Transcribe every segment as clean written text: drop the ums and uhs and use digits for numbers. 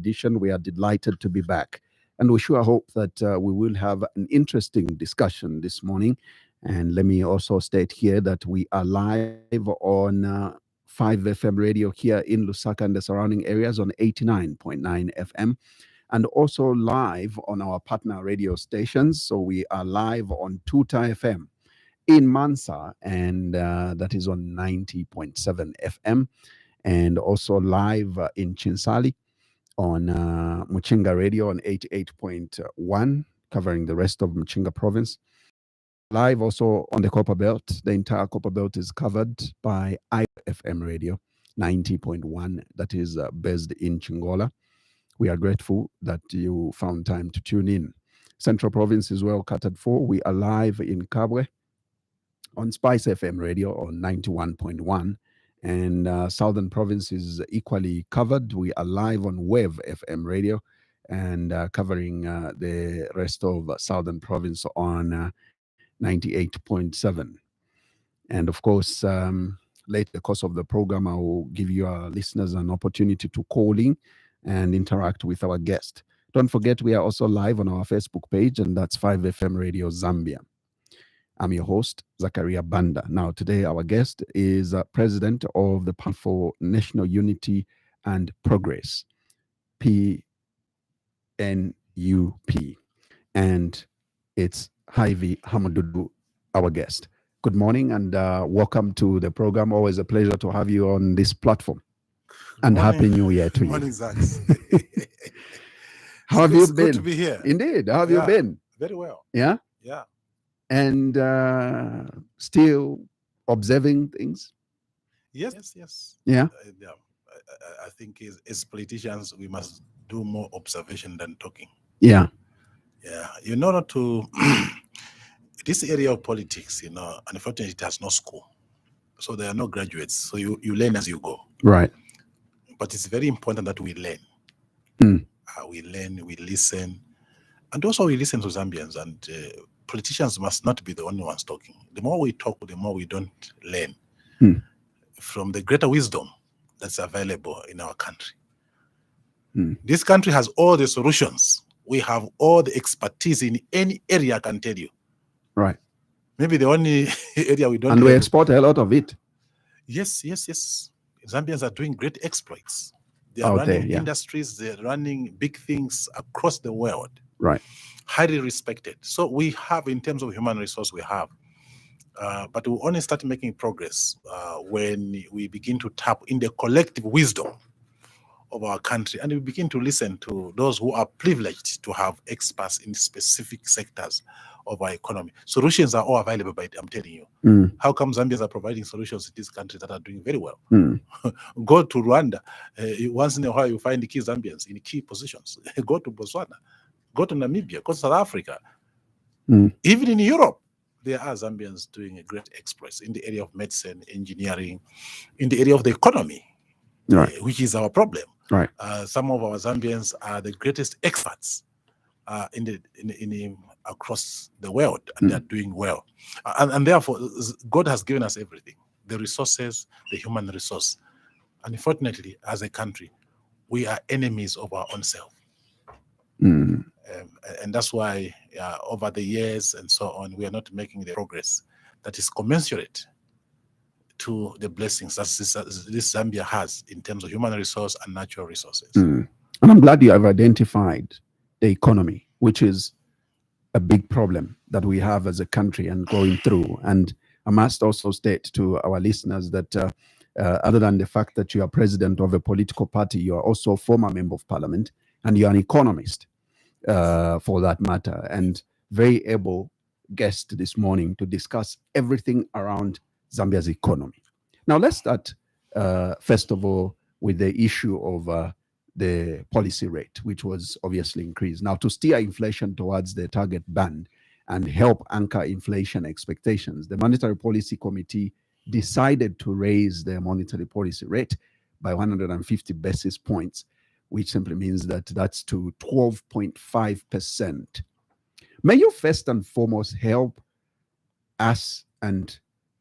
edition. We are delighted to be back. And we sure hope that we will have an interesting discussion this morning. And let me also state here that we are live on 5FM radio here in Lusaka and the surrounding areas on 89.9 FM, and also live on our partner radio stations. So we are live on Tuta FM in Mansa, and that is on 90.7 FM, and also live in Chinsali on Muchinga Radio on 88.1, covering the rest of Muchinga province. Live also on the Copper Belt. The entire Copper Belt is covered by IFM Radio 90.1, that is based in Chingola. We are grateful that you found time to tune in. Central Province is well catered for. We are live in Kabwe on Spice FM Radio on 91.1. And Southern Province is equally covered. We are live on Wave FM Radio and covering the rest of Southern Province on 98.7. And of course, later in the course of the program, I will give you our listeners an opportunity to call in and interact with our guest. Don't forget, we are also live on our Facebook page, and that's 5FM Radio Zambia. I'm your host, Zachariah Banda. Now, today, our guest is president of the Party for National Unity and Progress, PNUP. And it's Highvie Hamududu, our guest. Good morning and welcome to the program. Always a pleasure to have you on this platform. And Happy New Year to you. Morning, Zach. How have you been? Good to be here. Indeed. How have you been? Very well. Yeah? Yeah. And still observing things? Yes. Yeah? I think as politicians, we must do more observation than talking. Yeah. Yeah. In order to... this area of politics, unfortunately, it has no school. So there are no graduates. So you learn as you go. Right. But it's very important that we learn. We learn, we listen. And also we listen to Zambians. And politicians must not be the only ones talking. The more we talk, the more we don't learn from the greater wisdom that's available in our country. This country has all the solutions. We have all the expertise in any area, I can tell you. Right. Maybe the only area we don't. And we export a lot of it. Yes. Zambians are doing great exploits. They are running industries, they're running big things across the world. Right. Highly respected. So we have, in terms of human resource, we have. But we only start making progress when we begin to tap in the collective wisdom of our country, and we begin to listen to those who are privileged to have experts in specific sectors of our economy. Solutions are all available, but I'm telling you. How come Zambians are providing solutions in these countries that are doing very well? Go to Rwanda. Once in a while, you find the key Zambians in key positions. Go to Botswana. Go to Namibia. Go to South Africa. Even in Europe, there are Zambians doing a great exploits in the area of medicine, engineering, in the area of the economy, which is our problem. Right. Some of our Zambians are the greatest experts in across the world, and they're doing well. And therefore, God has given us everything, the resources, the human resource. Unfortunately, as a country, we are enemies of our own self. And that's why over the years and so on, we are not making the progress that is commensurate to the blessings that this Zambia has in terms of human resource and natural resources. And I'm glad you have identified the economy, which is a big problem that we have as a country and going through. And I must also state to our listeners that other than the fact that you are president of a political party, you are also a former member of parliament, and you're an economist for that matter, and very able guest this morning to discuss everything around Zambia's economy. Now, let's start, first of all, with the issue of the policy rate, which was obviously increased. Now, to steer inflation towards the target band and help anchor inflation expectations, the Monetary Policy Committee decided to raise the monetary policy rate by 150 basis points, which simply means that that's to 12.5%. May you first and foremost help us and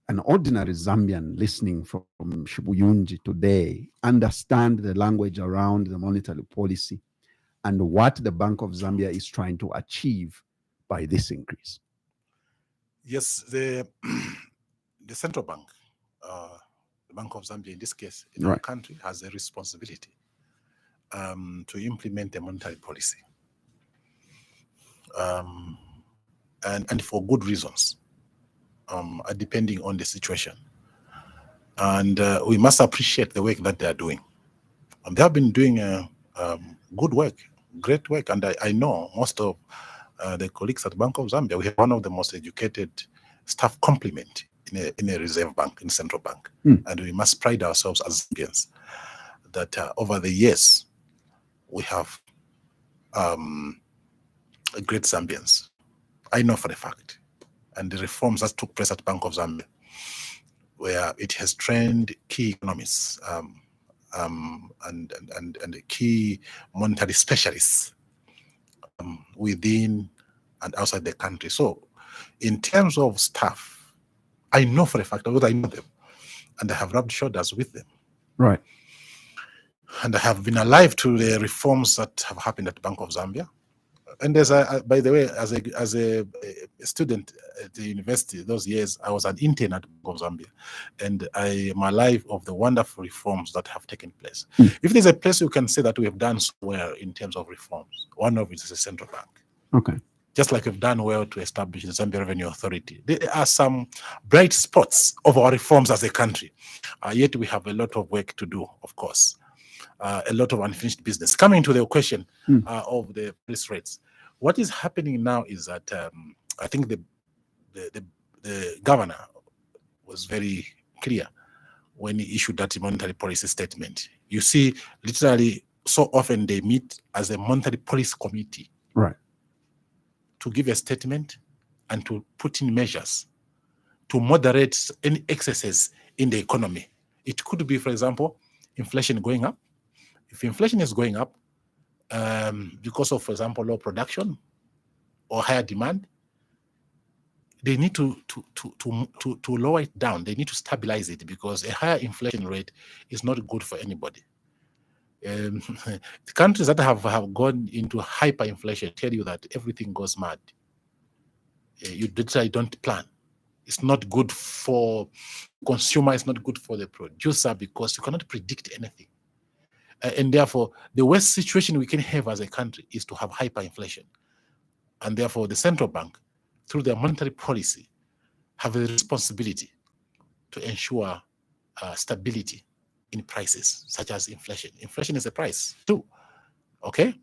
an ordinary Zambian listening from Shibuyunji today understand the language around the monetary policy and what the Bank of Zambia is trying to achieve by this increase? Yes, the central bank, the Bank of Zambia in this case, in our country, has a responsibility to implement a monetary policy, and for good reasons, depending on the situation. And we must appreciate the work that they are doing. They have been doing good work, great work, and I know most of the colleagues at Bank of Zambia. We have one of the most educated staff complement in a reserve bank, in central bank. And we must pride ourselves as Zambians that over the years we have great Zambians. I know for a fact. And the reforms that took place at Bank of Zambia, where it has trained key economists and key monetary specialists within and outside the country. So in terms of staff, I know for a fact that I know them, and I have rubbed shoulders with them. Right. And I have been alive to the reforms that have happened at Bank of Zambia. And as by the way, as a student at the university those years, I was an intern at Bank of Zambia, and I am alive of the wonderful reforms that have taken place. If there's a place you can say that we have done so well in terms of reforms, one of it is the central bank. Okay. Just like we've done well to establish the Zambia Revenue Authority. There are some bright spots of our reforms as a country. Yet we have a lot of work to do, of course. A lot of unfinished business. Coming to the question of the police rates, what is happening now is that I think the governor was very clear when he issued that monetary policy statement. You see, literally, so often they meet as a monetary policy committee. Right. To give a statement and to put in measures to moderate any excesses in the economy. It could be, for example, inflation going up. If inflation is going up because of, for example, low production or higher demand, they need to lower it down. They need to stabilize it, because a higher inflation rate is not good for anybody. The countries that have gone into hyperinflation tell you that everything goes mad. You literally don't plan. It's not good for consumer. It's not good for the producer, because you cannot predict anything. And therefore, the worst situation we can have as a country is to have hyperinflation. And therefore, the central bank, through their monetary policy, have a responsibility to ensure stability in prices, such as inflation. Inflation is a price too, okay,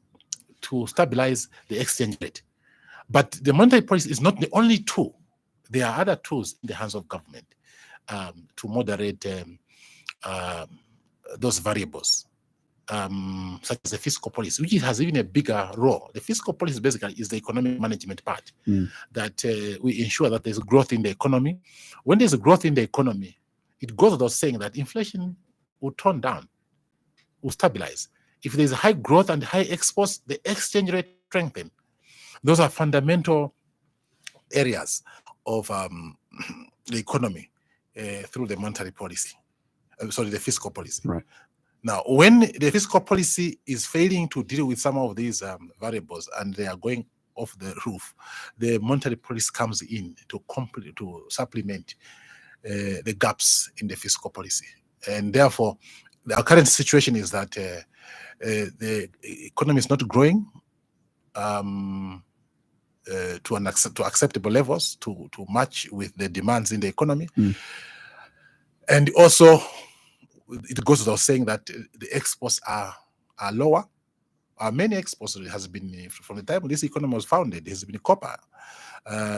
to stabilize the exchange rate. But the monetary policy is not the only tool. There are other tools in the hands of government to moderate those variables, such as the fiscal policy, which has even a bigger role. The fiscal policy basically is the economic management part, that we ensure that there's growth in the economy. When there's growth in the economy, it goes without saying that inflation will tone down, will stabilize. If there's high growth and high exports, the exchange rate strengthens. Those are fundamental areas of the economy through the monetary policy. The fiscal policy. Right. Now, when the fiscal policy is failing to deal with some of these variables and they are going off the roof, the monetary policy comes in to supplement the gaps in the fiscal policy. And therefore, our current situation is that the economy is not growing to acceptable levels to match with the demands in the economy. And also, it goes without saying that the exports are lower. Many exports has been, from the time this economy was founded, has been copper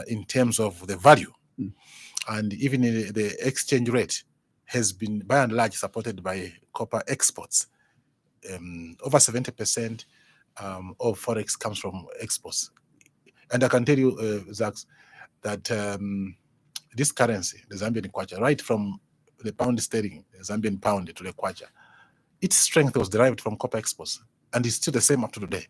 in terms of the value. And even the exchange rate has been, by and large, supported by copper exports. Over 70% of forex comes from exports. And I can tell you, Zach, that this currency, the Zambian kwacha, right from the pound sterling, the Zambian pound to the kwacha, its strength was derived from copper exports, and it's still the same up to today.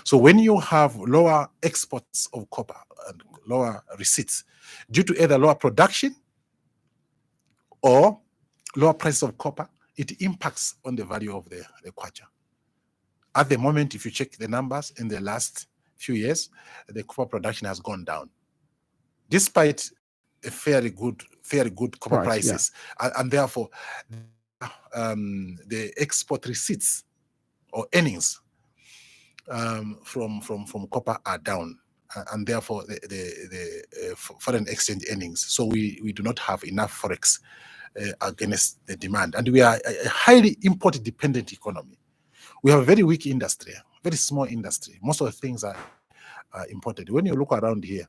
So when you have lower exports of copper and lower receipts due to either lower production or lower price of copper, it impacts on the value of the kwacha. At the moment, if you check the numbers in the last few years, the copper production has gone down, despite a very good copper prices, and therefore the export receipts or earnings from copper are down, and therefore the foreign exchange earnings. So we do not have enough forex against the demand, and we are a highly import dependent economy. We have a very weak industry, very small industry. Most of the things are imported. When you look around here,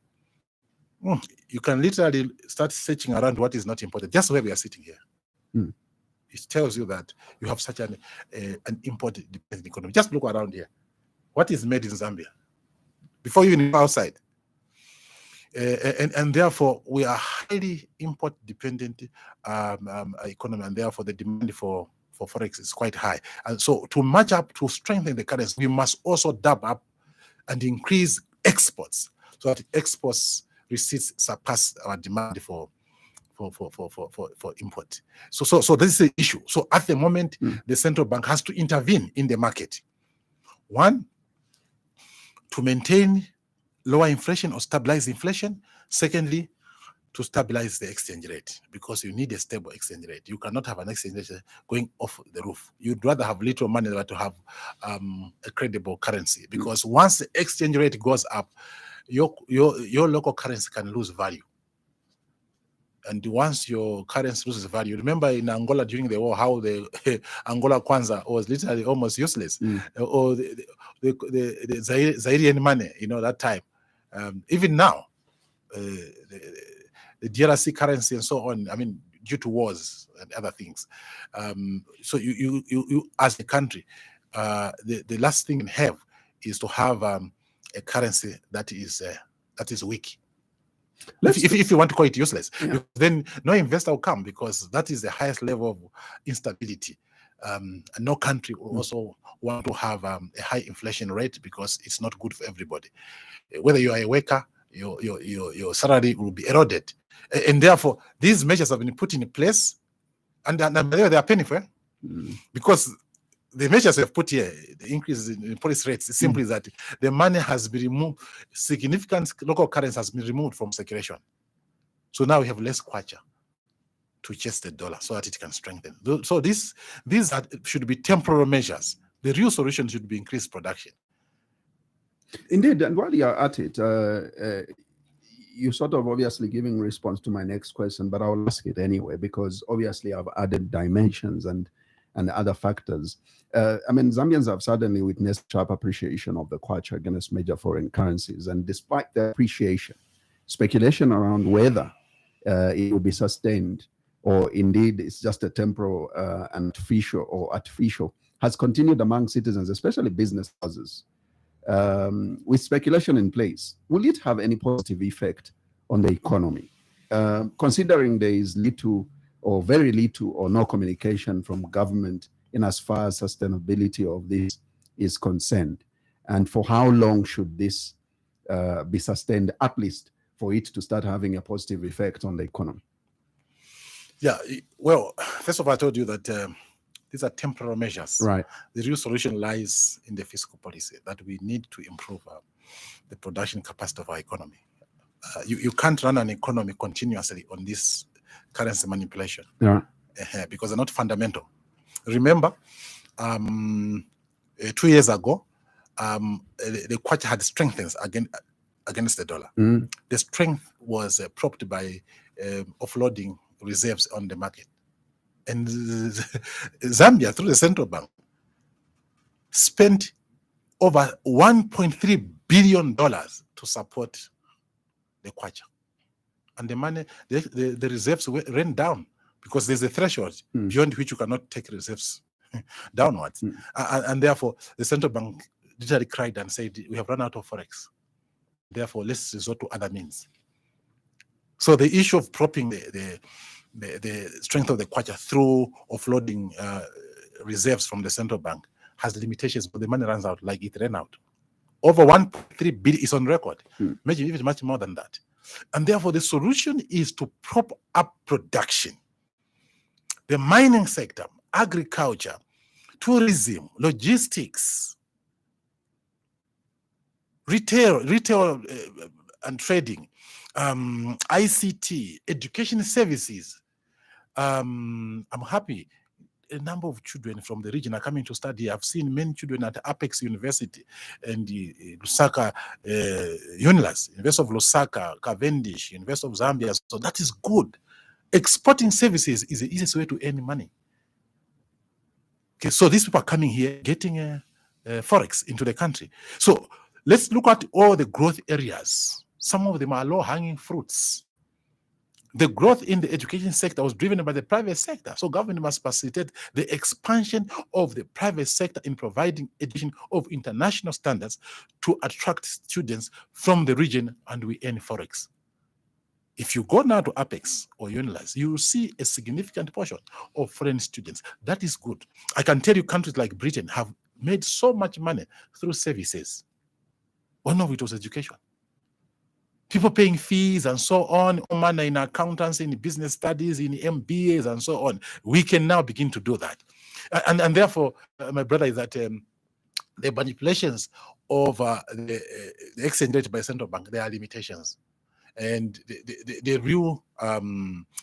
you can literally start searching around what is not imported, just where we are sitting here. It tells you that you have such an import dependent economy. Just look around here. What is made in Zambia before you even go outside? And therefore, we are highly import dependent economy, and therefore the demand for forex is quite high. And so to match up, to strengthen the currency, we must also dab up and increase exports, so that exports receipts surpass our demand for import. So this is the issue. So at the moment, the central bank has to intervene in the market. One, to maintain lower inflation or stabilize inflation. Secondly, to stabilize the exchange rate, because you need a stable exchange rate. You cannot have an exchange rate going off the roof. You'd rather have little money than to have a credible currency, because once the exchange rate goes up, your local currency can lose value. And once your currency loses value, remember in Angola during the war, how the Angola Kwanza was literally almost useless, or the Zairian money, that time. Even now, the DRC currency and so on, I mean, due to wars and other things. So you as a country, the last thing you have is to have a currency that is weak. If you want to call it useless, then no investor will come, because that is the highest level of instability. And no country will also want to have a high inflation rate, because it's not good for everybody. Whether you are a worker, your salary will be eroded, and therefore these measures have been put in place, and they are painful, because the measures we have put here, the increase in policy rates, is simply that the money has been removed, significant local currency has been removed from circulation. So now we have less kwacha to chase the dollar, so that it can strengthen. So these should be temporary measures. The real solution should be increased production. Indeed, and while you're at it, you sort of obviously giving response to my next question, but I'll ask it anyway, because obviously I've added dimensions and other factors. I mean, Zambians have suddenly witnessed sharp appreciation of the kwacha against major foreign currencies, and despite the appreciation, speculation around whether it will be sustained or indeed it's just a temporal and artificial has continued among citizens, especially business houses. With speculation in place, will it have any positive effect on the economy? Considering there is little or very little or no communication from government in as far as sustainability of this is concerned, and for how long should this be sustained, at least for it to start having a positive effect on the economy? Yeah, well, first of all, I told you that these are temporary measures. Right. The real solution lies in the fiscal policy, that we need to improve the production capacity of our economy. You can't run an economy continuously on this currency manipulation, because they're not fundamental. Remember, 2 years ago, the kwacha had strengthened against the dollar. The strength was propped by offloading reserves on the market. And Zambia, through the central bank, spent over $1.3 billion to support the kwacha. And the money, the reserves ran down, because there's a threshold beyond which you cannot take reserves downwards. And therefore, the central bank literally cried and said, we have run out of forex. Therefore, let's resort to other means. So the issue of propping the strength of the kwacha through offloading reserves from the central bank has limitations, but the money runs out like it ran out. Over 1.3 billion is on record, maybe even much more than that. And therefore, the solution is to prop up production. The mining sector, agriculture, tourism, logistics, retail and trading, ICT, education services. I'm happy a number of children from the region are coming to study. I've seen many children at Apex University and Lusaka, UNILAS, University of Lusaka, Cavendish, University of Zambia. So that is good. Exporting services is the easiest way to earn money. Okay, so these people are coming here, getting forex into the country. So let's look at all the growth areas. Some of them are low-hanging fruits. The growth in the education sector was driven by the private sector. So government must facilitate the expansion of the private sector in providing education of international standards to attract students from the region, and we earn forex. If you go now to Apex or UNILAS, you will see a significant portion of foreign students. That is good. I can tell you countries like Britain have made so much money through services. One of it was education. People paying fees and so on, money in accountancy, in business studies, in MBAs and so on. We can now begin to do that. And therefore, my brother, is that the manipulations of the exchange rate by central bank, there are limitations. And the real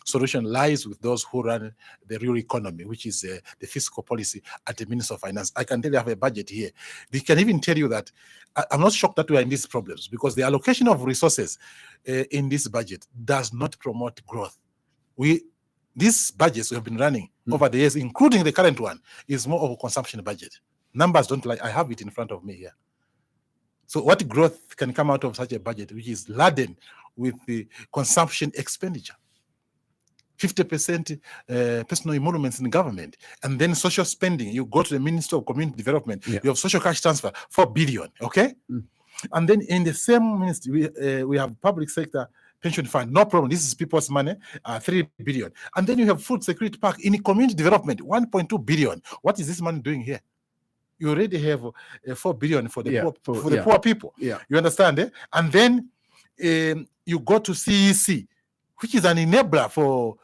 solution lies with those who run the real economy, which is the fiscal policy at the Minister of Finance. I can tell you I have a budget here. They can even tell you that I'm not shocked that we are in these problems, because the allocation of resources in this budget does not promote growth. These budgets we have been running over the years, including the current one, is more of a consumption budget. Numbers don't lie. I have it in front of me here. So what growth can come out of such a budget, which is laden with the consumption expenditure? 50% personal emoluments in government, and then social spending. You go to the Ministry of Community Development, you have social cash transfer, 4 billion, okay? And then in the same ministry, we have public sector pension fund, no problem. This is people's money, 3 billion. And then you have food security park in community development, 1.2 billion. What is this money doing here? You already have 4 billion for the poor people. You understand? Eh? And then you go to CEC, which is an enabler for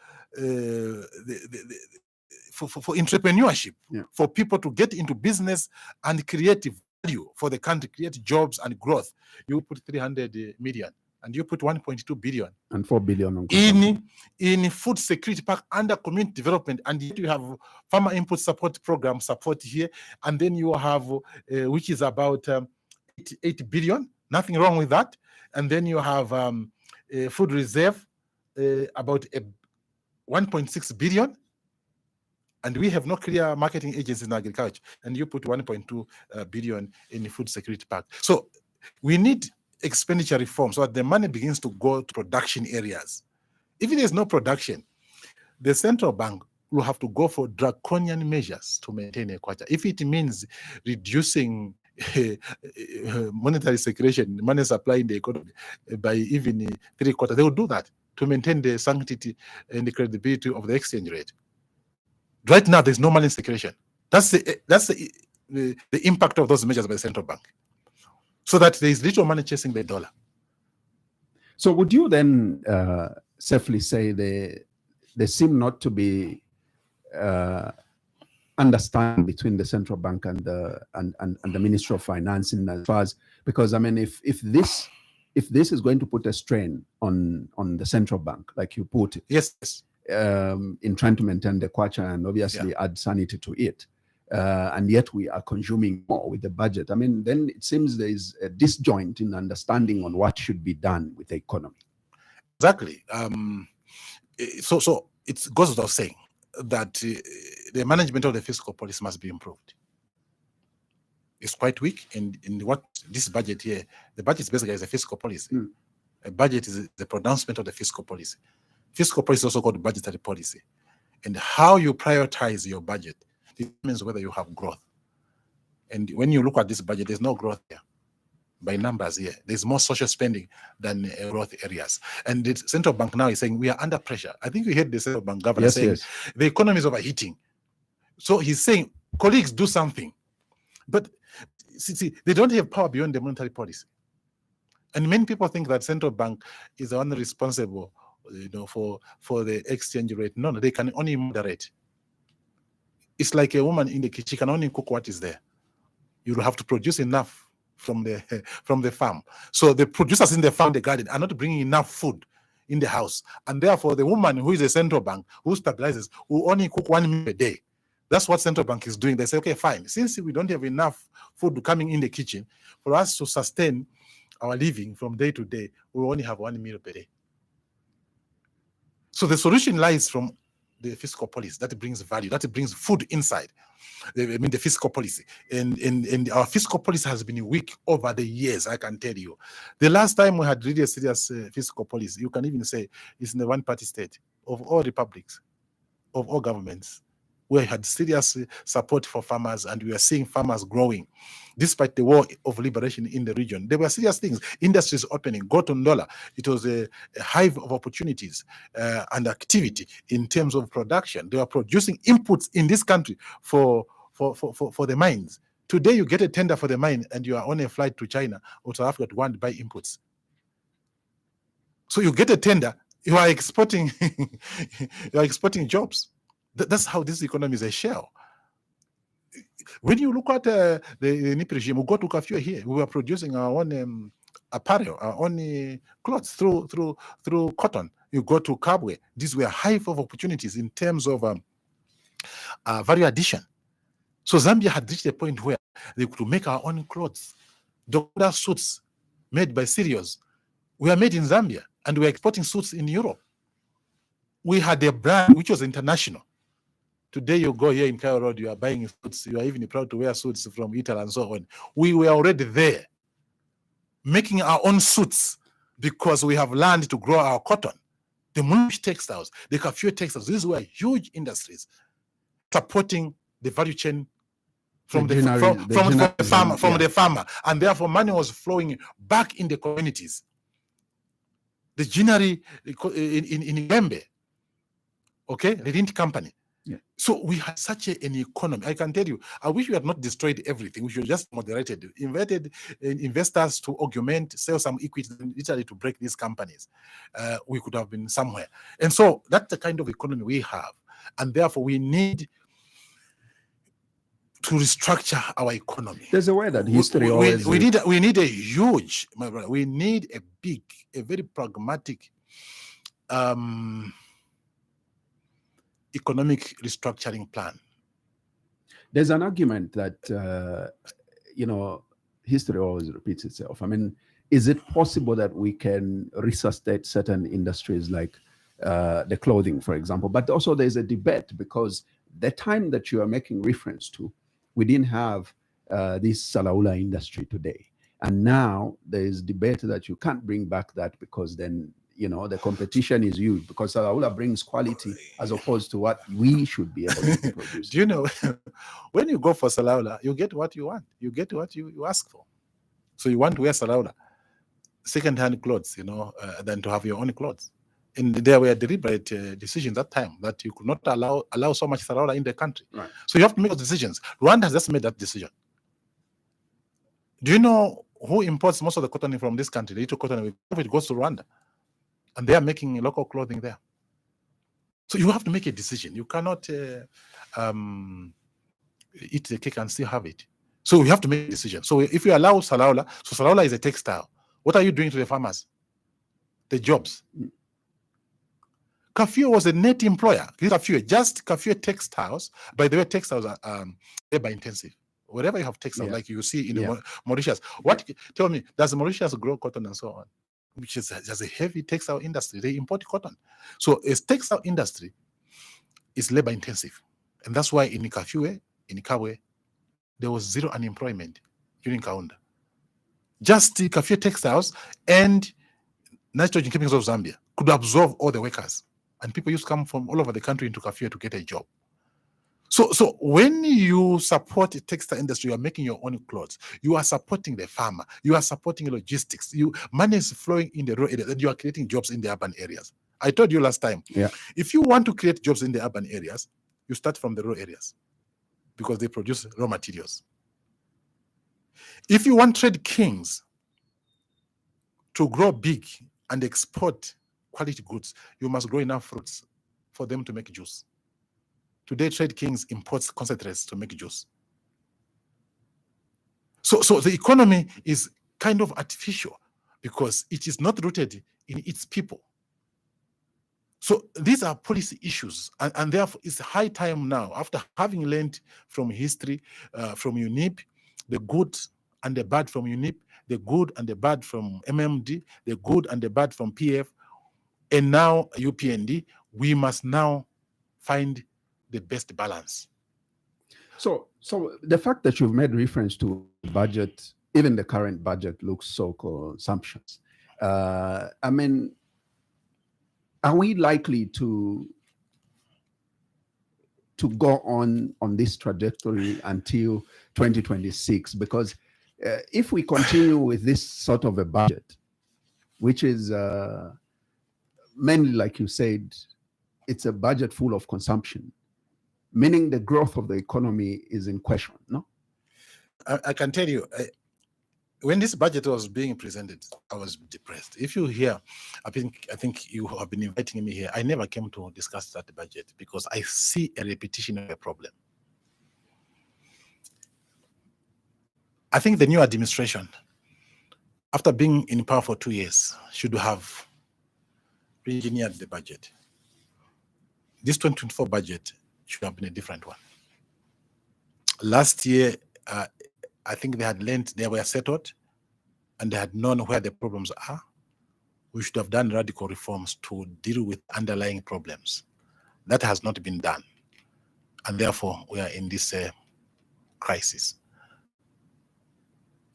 entrepreneurship, for people to get into business and create value for the country, create jobs and growth. You put 300 million. And you put 1.2 billion and 4 billion in food security park under community development, and yet you have farmer input support program support here, and then you have which is about 8 billion. Nothing wrong with that. And then you have food reserve about 1.6 billion, and we have no clear marketing agents in agriculture, and you put 1.2 billion in the food security park. So we need expenditure reform so that the money begins to go to production areas. If there is no production, the central bank will have to go for draconian measures to maintain a quota. If it means reducing monetary circulation, money supply in the economy by even 3/4, they will do that to maintain the sanctity and the credibility of the exchange rate. Right now, there's no money circulation. That's the impact of those measures by the central bank. So that there is little money chasing the dollar. So would you then safely say they seem not to be understanding between the central bank and the Ministry of Finance in as far as, because I mean, if this is going to put a strain on the central bank, like you put it, yes, in trying to maintain the kwacha and obviously add sanity to it. And yet we are consuming more with the budget. I mean, then it seems there is a disjoint in understanding on what should be done with the economy. Exactly. So it goes without saying that the management of the fiscal policy must be improved. It's quite weak, and in what this budget here, the budget is basically a fiscal policy. A budget is the pronouncement of the fiscal policy. Fiscal policy is also called budgetary policy, and how you prioritize your budget determines whether you have growth. And when you look at this budget, there's no growth here. By numbers here, there's more social spending than growth areas. And the central bank now is saying we are under pressure. I think we heard the central bank governor saying the economy is overheating. So he's saying, colleagues, do something. But see, they don't have power beyond the monetary policy. And many people think that central bank is the one responsible, for the exchange rate. No, they can only moderate. It's like a woman in the kitchen, she can only cook what is there. You will have to produce enough from the farm. So the producers in the farm, the garden, are not bringing enough food in the house, and therefore the woman who is a central bank who stabilizes will only cook 1 meal a day. That's what central bank is doing. They say, okay, fine, since we don't have enough food coming in the kitchen for us to sustain our living from day to day, we only have 1 meal per day. So the solution lies from the fiscal policy that brings value, that brings food inside. I mean, the fiscal policy. And our fiscal policy has been weak over the years, I can tell you. The last time we had really a serious fiscal policy, you can even say it's in the one-party state of all republics, of all governments, where we had serious support for farmers, and we are seeing farmers growing. Despite the war of liberation in the region, there were serious things. Industries opening, go to Ndola. It was a hive of opportunities and activity in terms of production. They were producing inputs in this country for the mines. Today, you get a tender for the mine, and you are on a flight to China or South Africa to go and buy inputs. So you get a tender, you are exporting, you are exporting jobs. That's how this economy is a shell. When you look at the NIP regime, we go to Kafue here. We were producing our own apparel, our own clothes through cotton. You go to Kabwe. These were hive of opportunities in terms of value addition. So Zambia had reached a point where they could make our own clothes. Doctor suits made by Syrians were made in Zambia, and we were exporting suits in Europe. We had a brand which was international. Today you go here in Cairo Road, you are buying suits, you are even proud to wear suits from Italy and so on. We were already there, making our own suits because we have land to grow our cotton. The Munich textiles, the Kafue textiles, these were huge industries supporting the value chain from the farmer, and therefore money was flowing back in the communities. The Ginari in Gembe, okay, the Rint company. Yeah. So we had such an economy. I can tell you, I wish we had not destroyed everything. We should just moderated, invited investors to augment, sell some equity, literally to break these companies. We could have been somewhere. And so that's the kind of economy we have. And therefore we need to restructure our economy. There's a way that history always... We need a huge, my brother, we need a big, a very pragmatic economic restructuring plan. There's an argument that, history always repeats itself. I mean, is it possible that we can resuscitate certain industries like the clothing, for example? But also there's a debate because the time that you are making reference to, we didn't have this Salaula industry today. And now there is debate that you can't bring back that because then, the competition is huge because Salaula brings quality as opposed to what we should be able to produce. Do you know, when you go for Salaula, you get what you want. You get what you ask for. So you want to wear Salaula, second-hand clothes, than to have your own clothes. And there were deliberate decisions at that time that you could not allow so much Salaula in the country. Right. So you have to make those decisions. Rwanda has just made that decision. Do you know who imports most of the cotton from this country? The little cotton, it goes to Rwanda. And they are making local clothing there. So you have to make a decision. You cannot eat the cake and still have it. So we have to make a decision. So if you allow Salaula, so Salaula is a textile. What are you doing to the farmers? The jobs. Kafue was a net employer. Kafue textiles. By the way, textiles are labor intensive. Wherever you have textiles, like you see in Mauritius. Tell me, does Mauritius grow cotton and so on? Which is has a heavy textile industry. They import cotton. So a textile industry is labor intensive. And that's why in Kafue, in Kabwe, there was zero unemployment during Kaunda. Just the Kafue textiles and nitrogen chemicals of Zambia could absorb all the workers. And people used to come from all over the country into Kafue to get a job. So when you support the textile industry, you are making your own clothes. You are supporting the farmer. You are supporting logistics. Money is flowing in the rural areas, and you are creating jobs in the urban areas. I told you last time, if you want to create jobs in the urban areas, you start from the rural areas because they produce raw materials. If you want trade kings to grow big and export quality goods, you must grow enough fruits for them to make juice. Today, Trade Kings imports concentrates to make juice. So the economy is kind of artificial because it is not rooted in its people. So these are policy issues, and therefore it's high time now, after having learned from history, from UNIP, the good and the bad from UNIP, the good and the bad from MMD, the good and the bad from PF, and now UPND, we must now find the best balance. So the fact that you've made reference to budget, even the current budget looks so consumptions. I mean, are we likely to go on this trajectory until 2026? Because if we continue with this sort of a budget, which is mainly, like you said, it's a budget full of consumption, meaning the growth of the economy is in question, no? I can tell you, when this budget was being presented, I was depressed. If you hear, I think you have been inviting me here. I never came to discuss that budget because I see a repetition of a problem. I think the new administration, after being in power for 2 years, should have re-engineered the budget. This 2024 budget should have been a different one. Last year, I think they had learned, they were settled, and they had known where the problems are. We should have done radical reforms to deal with underlying problems. That has not been done. And therefore, we are in this crisis.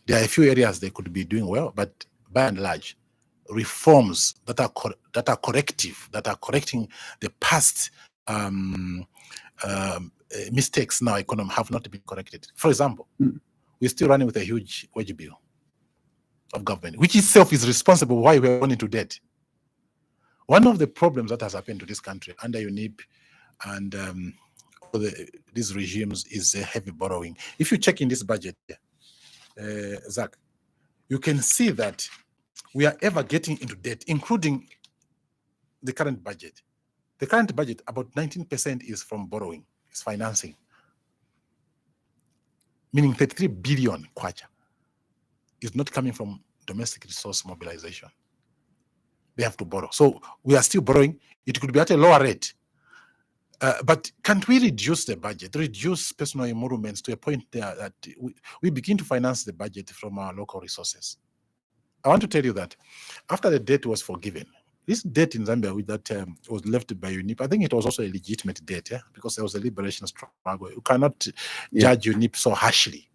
There are a few areas they could be doing well, but by and large, reforms that are corrective, that are correcting the past mistakes in our economy have not been corrected. For example, we're still running with a huge wage bill of government, which itself is responsible why we're going into debt. One of the problems that has happened to this country under UNIP and these regimes is heavy borrowing. If you check in this budget, Zach, you can see that we are ever getting into debt, including the current budget. The current budget, about 19% is from borrowing, is financing, meaning 33 billion kwacha is not coming from domestic resource mobilization. They have to borrow. So we are still borrowing. It could be at a lower rate. But can't we reduce the budget, reduce personal emoluments to a point there that we begin to finance the budget from our local resources? I want to tell you that after the debt was forgiven, this debt in Zambia that was left by UNIP, I think it was also a legitimate debt, because there was a liberation struggle. You cannot judge UNIP so harshly.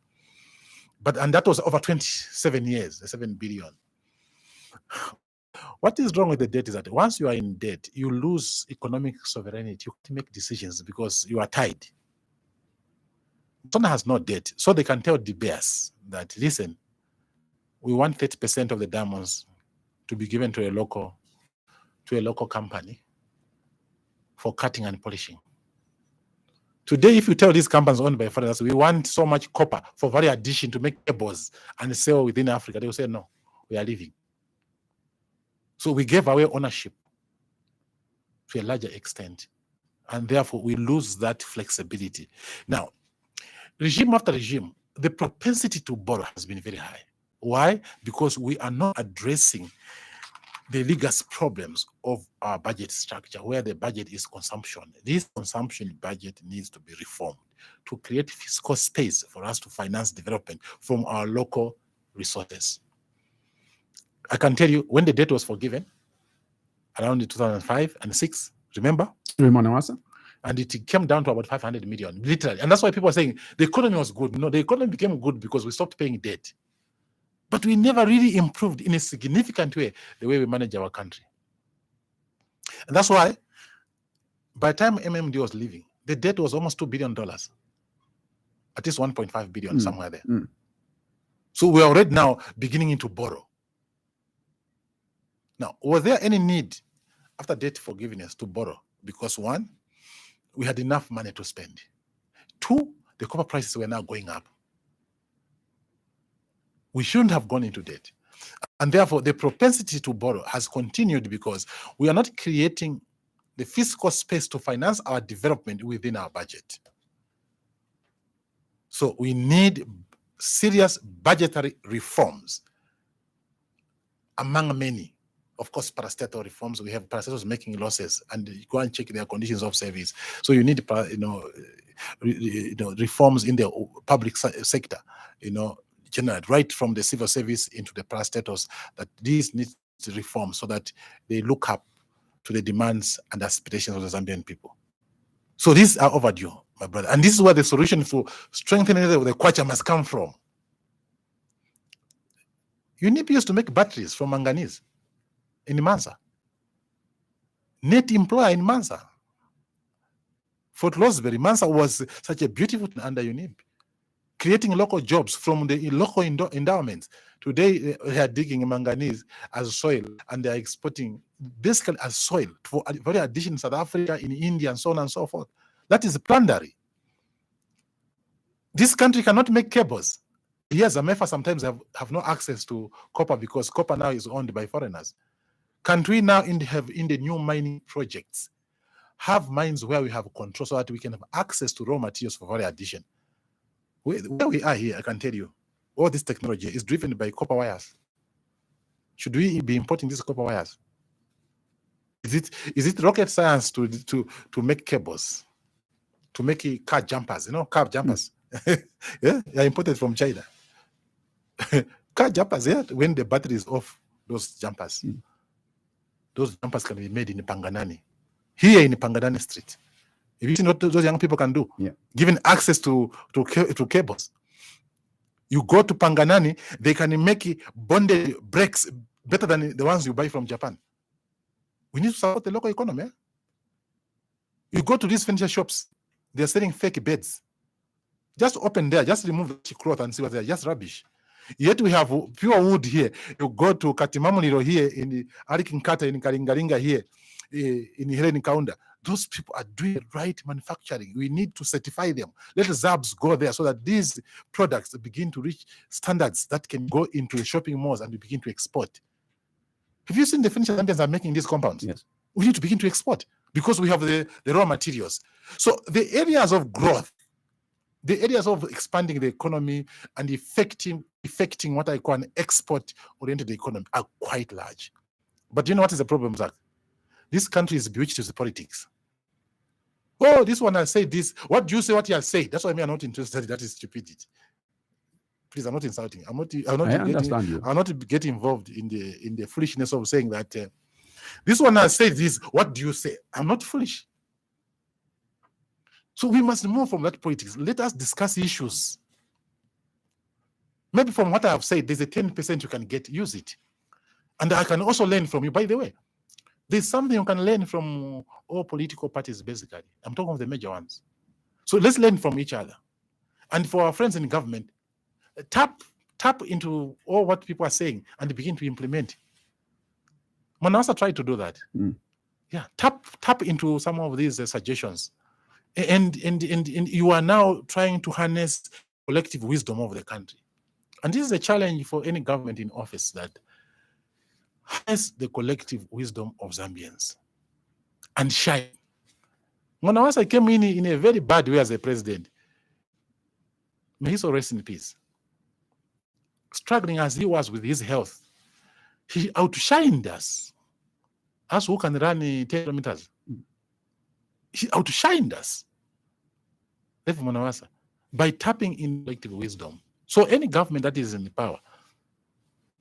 And that was over 27 years, the 7 billion. What is wrong with the debt is that once you are in debt, you lose economic sovereignty. You can't make decisions because you are tied. Botswana has no debt, so they can tell De Beers that, listen, we want 30% of the diamonds to be given to a local company for cutting and polishing. Today, if you tell these companies owned by foreigners, we want so much copper for value addition to make cables and sell within Africa, they will say, no, we are leaving. So we gave away ownership to a larger extent, and therefore we lose that flexibility. Now, regime after regime, the propensity to borrow has been very high. Why? Because we are not addressing the legacy problems of our budget structure, where the budget is consumption. This consumption budget needs to be reformed to create fiscal space for us to finance development from our local resources. I can tell you, when the debt was forgiven, around 2005 and 6, remember? And it came down to about 500 million, literally. And that's why people are saying the economy was good. No, the economy became good because we stopped paying debt. But we never really improved in a significant way the way we manage our country. And that's why, by the time MMD was leaving, the debt was almost $2 billion. At least 1.5 billion, somewhere there. So we are already now beginning to borrow. Now, was there any need after debt forgiveness to borrow? Because one, we had enough money to spend. Two, the copper prices were now going up. We shouldn't have gone into debt. And therefore, the propensity to borrow has continued because we are not creating the fiscal space to finance our development within our budget. So we need serious budgetary reforms among many. Of course, parastatal reforms. We have parastatals making losses, and you go and check their conditions of service. So you need, reforms in the public sector. Generally, right from the civil service into the parastatals, that these need to reform so that they look up to the demands and aspirations of the Zambian people. So these are overdue, my brother, and this is where the solution for strengthening the kwacha must come from. UNIP used to make batteries from manganese in Mansa. Net employer in Mansa. Fort Losbury, Mansa was such a beautiful under UNIP, creating local jobs from the local endowments. Today, they are digging manganese as soil, and they are exporting basically as soil for very addition in South Africa, in India, and so on and so forth. That is plundering. This country cannot make cables. Yes, Amefa sometimes have no access to copper because copper now is owned by foreigners. Can't we now have in the new mining projects have mines where we have control so that we can have access to raw materials for value addition? Where we are here, I can tell you, all this technology is driven by copper wires. Should we be importing these copper wires? Is it rocket science to make cables, to make car jumpers? Car jumpers. Yeah, they are imported from China. Car jumpers, yeah, when the battery is off, those jumpers. Those jumpers can be made in Panganani. Here in Panganani Street. Have you seen what those young people can do? Yeah. Given access to cables. You go to Panganani, they can make bonded brakes better than the ones you buy from Japan. We need to support the local economy. Eh? You go to these furniture shops, they're selling fake beds. Just open there, just remove the cloth and see what they're just rubbish. Yet we have pure wood here. You go to Katimamuliro here, in the Arikinkata, in Karingaringa here, in Heleni Kaunda. Those people are doing the right manufacturing. We need to certify them. Let the ZABs go there so that these products begin to reach standards that can go into the shopping malls and we begin to export. Have you seen the furniture Zambians are making these compounds? Yes. We need to begin to export because we have the raw materials. So the areas of growth, the areas of expanding the economy and effecting what I call an export-oriented economy are quite large. But you know what is the problem, Zach? This country is bewitched with politics. Oh, this one has said this. What do you say? What he has said? That's why I'm not interested. That is stupidity. Please, I'm not insulting. I'm not get involved in the foolishness of saying that this one has said this. What do you say? I'm not foolish. So we must move from that politics. Let us discuss issues. Maybe from what I have said, there's a 10% you can get, use it. And I can also learn from you. By the way, there's something you can learn from all political parties, basically. I'm talking of the major ones. So let's learn from each other. And for our friends in government, tap into all what people are saying and begin to implement. Manasa tried to do that. Yeah, tap into some of these suggestions. And you are now trying to harness collective wisdom of the country. And this is a challenge for any government in office, that harness the collective wisdom of Zambians and shine. Mwanawasa came in a very bad way as a president. May he so rest in peace. Struggling as he was with his health, he outshined us. Us who can run 10 kilometers. He outshined us, by tapping in collective wisdom. So any government that is in power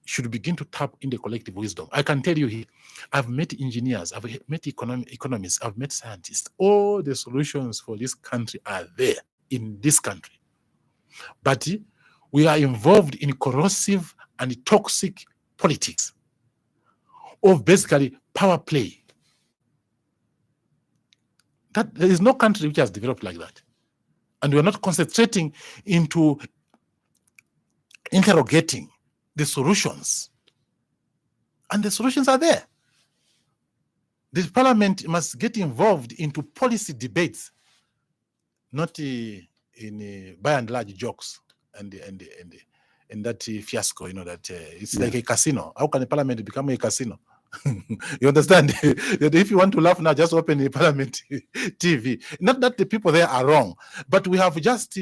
should begin to tap in the collective wisdom. I can tell you here, I've met engineers, I've met economists, I've met scientists. All the solutions for this country are there in this country. But we are involved in corrosive and toxic politics of basically power play. That there is no country which has developed like that. And we're not concentrating into interrogating the solutions. And the solutions are there. The parliament must get involved into policy debates, not in by and large jokes and that fiasco, that it's like a casino. How can a parliament become a casino? You understand? If you want to laugh now, just open the parliament TV. Not that the people there are wrong, but we have just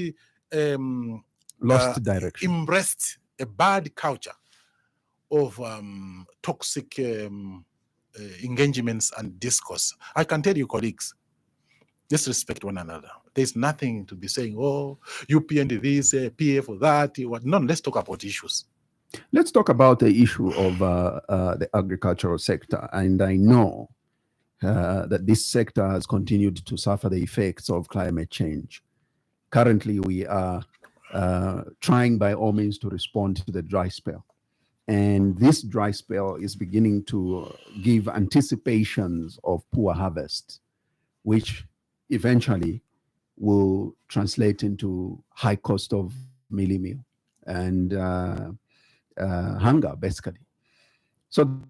Lost direction. embraced a bad culture of toxic engagements and discourse. I can tell you, colleagues, let's respect one another. There's nothing to be saying, oh, UPN this, PA for that. What? No, let's talk about issues. Let's talk about the issue of the agricultural sector. And I know that this sector has continued to suffer the effects of climate change. Currently, we are trying by all means to respond to the dry spell. And this dry spell is beginning to give anticipations of poor harvest, which eventually will translate into high cost of mealie meal and hunger, basically. So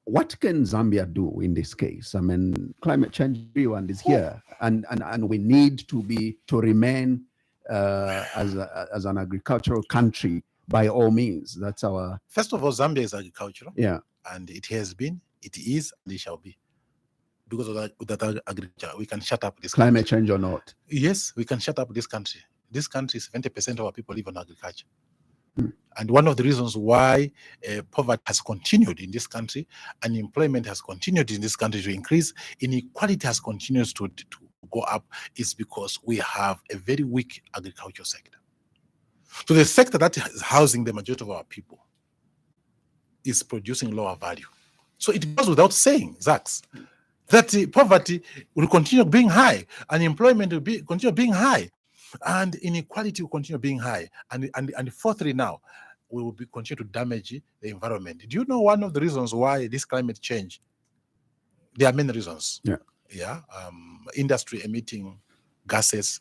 what can Zambia do in this case? I mean, climate change everyone is here, and we need to remain as an agricultural country by all means. That's our. First of all, Zambia is agricultural. Yeah. And it has been, it is, and it shall be. Because of that agriculture, we can shut up this climate country. Change or not. Yes, we can shut up this country. This country, 70% of our people live on agriculture. And one of the reasons why poverty has continued in this country, unemployment has continued in this country to increase, inequality has continued to go up, is because we have a very weak agriculture sector. So the sector that is housing the majority of our people is producing lower value. So it goes without saying, Zax, that poverty will continue being high, unemployment will continue being high, and inequality will continue being high. And fourthly now, we will continue to damage the environment. Do you know one of the reasons why this climate change? There are many reasons. Yeah. Industry emitting gases,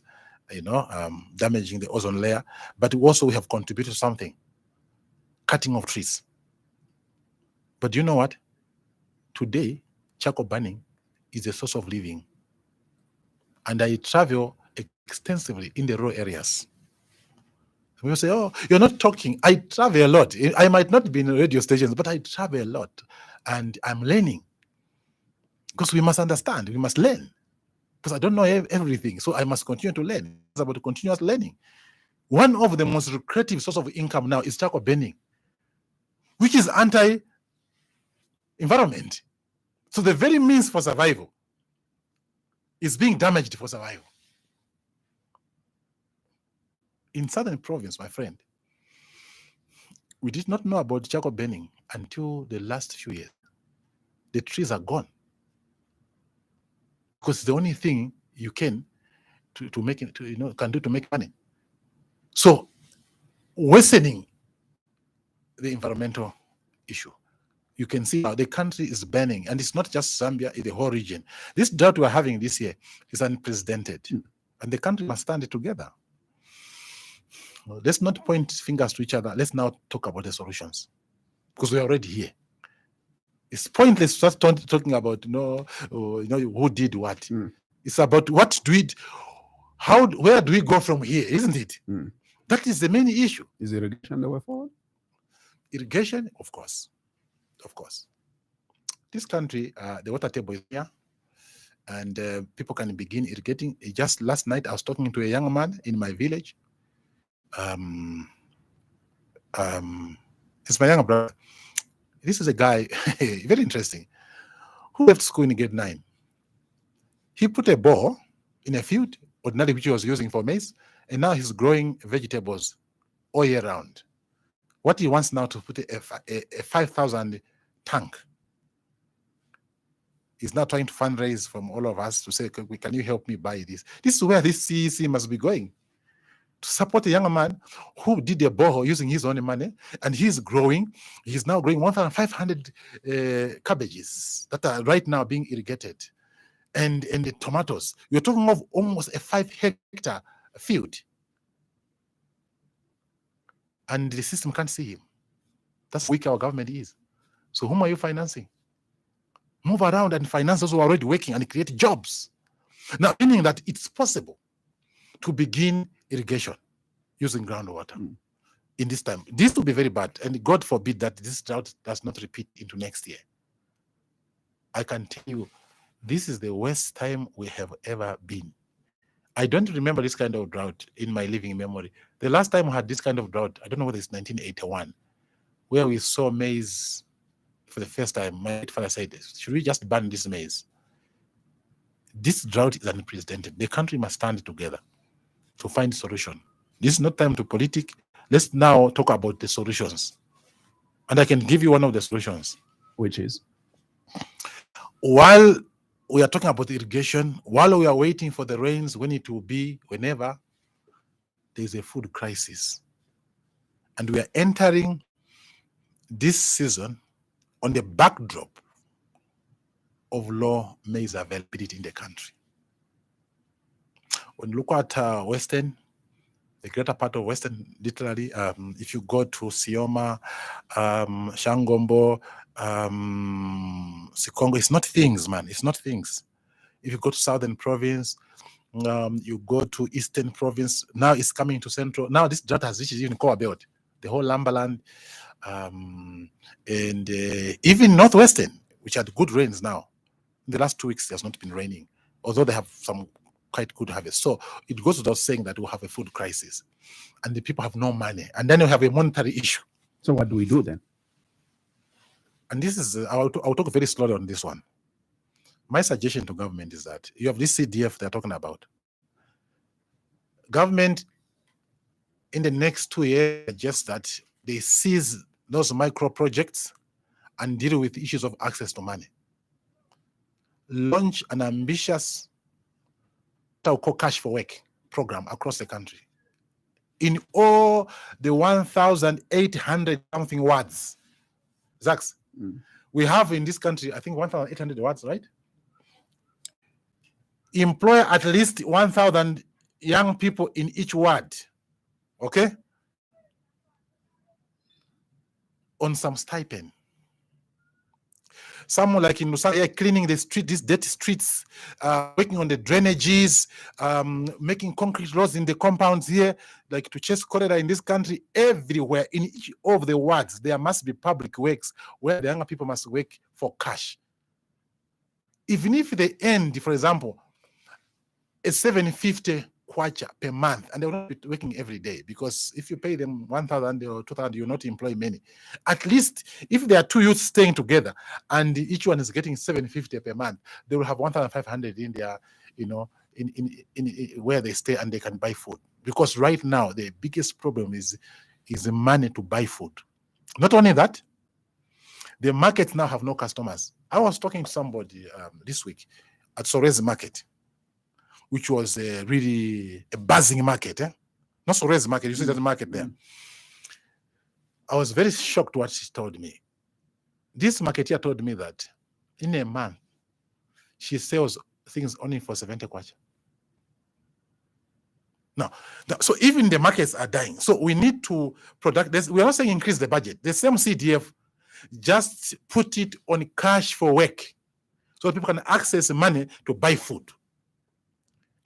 damaging the ozone layer. But also we have contributed to something, cutting of trees. But do you know what? Today, charcoal burning is a source of living. And I travel extensively in the rural areas. People say, oh, you're not talking. I travel a lot. I might not be in radio stations, but I travel a lot. And I'm learning. Because we must understand, we must learn. Because I don't know everything, so I must continue to learn. It's about continuous learning. One of the most lucrative source of income now is charcoal burning, which is anti-environment. So the very means for survival is being damaged for survival. In Southern Province, my friend, we did not know about charcoal burning until the last few years. The trees are gone. Because it's the only thing you can do to make money. So worsening the environmental issue. You can see how the country is burning, and it's not just Zambia, it's the whole region. This drought we're having this year is unprecedented, and the country must stand together. Let's not point fingers to each other. Let's now talk about the solutions, because we're already here. It's pointless just talking about who did what. It's about where do we go from here, isn't it? That is the main issue. Is irrigation the way forward? Irrigation, of course. This country, the water table is here, and people can begin irrigating. Just last night, I was talking to a young man in my village. It's my younger brother. This is a guy, very interesting, who left school in grade 9. He put a bore in a field, ordinarily which he was using for maize, and now he's growing vegetables all year round. What he wants now to put a 5,000 tank. He's now trying to fundraise from all of us to say, can you help me buy this? This is where this CEC must be going. To support a young man who did a borehole using his own money, and he's growing. He's now growing 1,500 cabbages that are right now being irrigated, and the tomatoes. You're talking of almost a 5-hectare field, and the system can't see him. That's how weak our government is. So whom are you financing? Move around and finance those who are already working and create jobs. Now, meaning that it's possible to begin irrigation using groundwater in this time. This will be very bad, and God forbid that this drought does not repeat into next year. I can tell you, this is the worst time we have ever been. I don't remember this kind of drought in my living memory. The last time we had this kind of drought, I don't know whether it's 1981, where we saw maize for the first time. My late father said, should we just ban this maize? This drought is unprecedented. The country must stand together to find solution. This is not time to politic. Let's now talk about the solutions. And I can give you one of the solutions. Which is? While we are talking about irrigation, while we are waiting for the rains, when it will be, whenever, there's a food crisis. And we are entering this season on the backdrop of low maize availability in the country. When you look at Western, the greater part of Western, literally, if you go to Sioma, Shangombo, Sikongo, it's not things, man. It's not things. If you go to Southern Province, you go to Eastern Province, now it's coming to Central. Now this drought has reached even Kowa Belt, the whole Lambaland, and even Northwestern, which had good rains now. In the last 2 weeks, there's not been raining, although they have some quite good harvest. So it goes without saying that we'll have a food crisis and the people have no money. And then you have a monetary issue. So what do we do then? And this is, I'll talk very slowly on this one. My suggestion to government is that you have this CDF they're talking about. Government in the next 2 years suggests that they seize those micro projects and deal with issues of access to money. Launch an ambitious what I call cash for work program across the country. In all the 1,800 something wards, Zax, we have in this country, I think 1,800 wards, right? Employ at least 1,000 young people in each ward, okay? On some stipend. Someone like in Lusaka cleaning the street, these dirty streets, working on the drainages, making concrete roads in the compounds here, like to chase cholera in this country. Everywhere in each of the wards, there must be public works where the younger people must work for cash. Even if they end, for example, a 750 kwacha per month, and they will not be working every day, because if you pay them 1,000 or 2,000, you will not employ many. At least if there are two youths staying together and each one is getting 750 per month, they will have 1,500 in their, in where they stay, and they can buy food. Because right now the biggest problem is the money to buy food. Not only that, the markets now have no customers. I was talking to somebody this week at Sorez Market, which was really a buzzing market. Not Sorez Market, you see that market there. I was very shocked what she told me. This marketeer told me that in a month, she sells things only for 70 kwacha. Now, so even the markets are dying. So we need to product this. We're not saying increase the budget. The same CDF, just put it on cash for work so people can access money to buy food.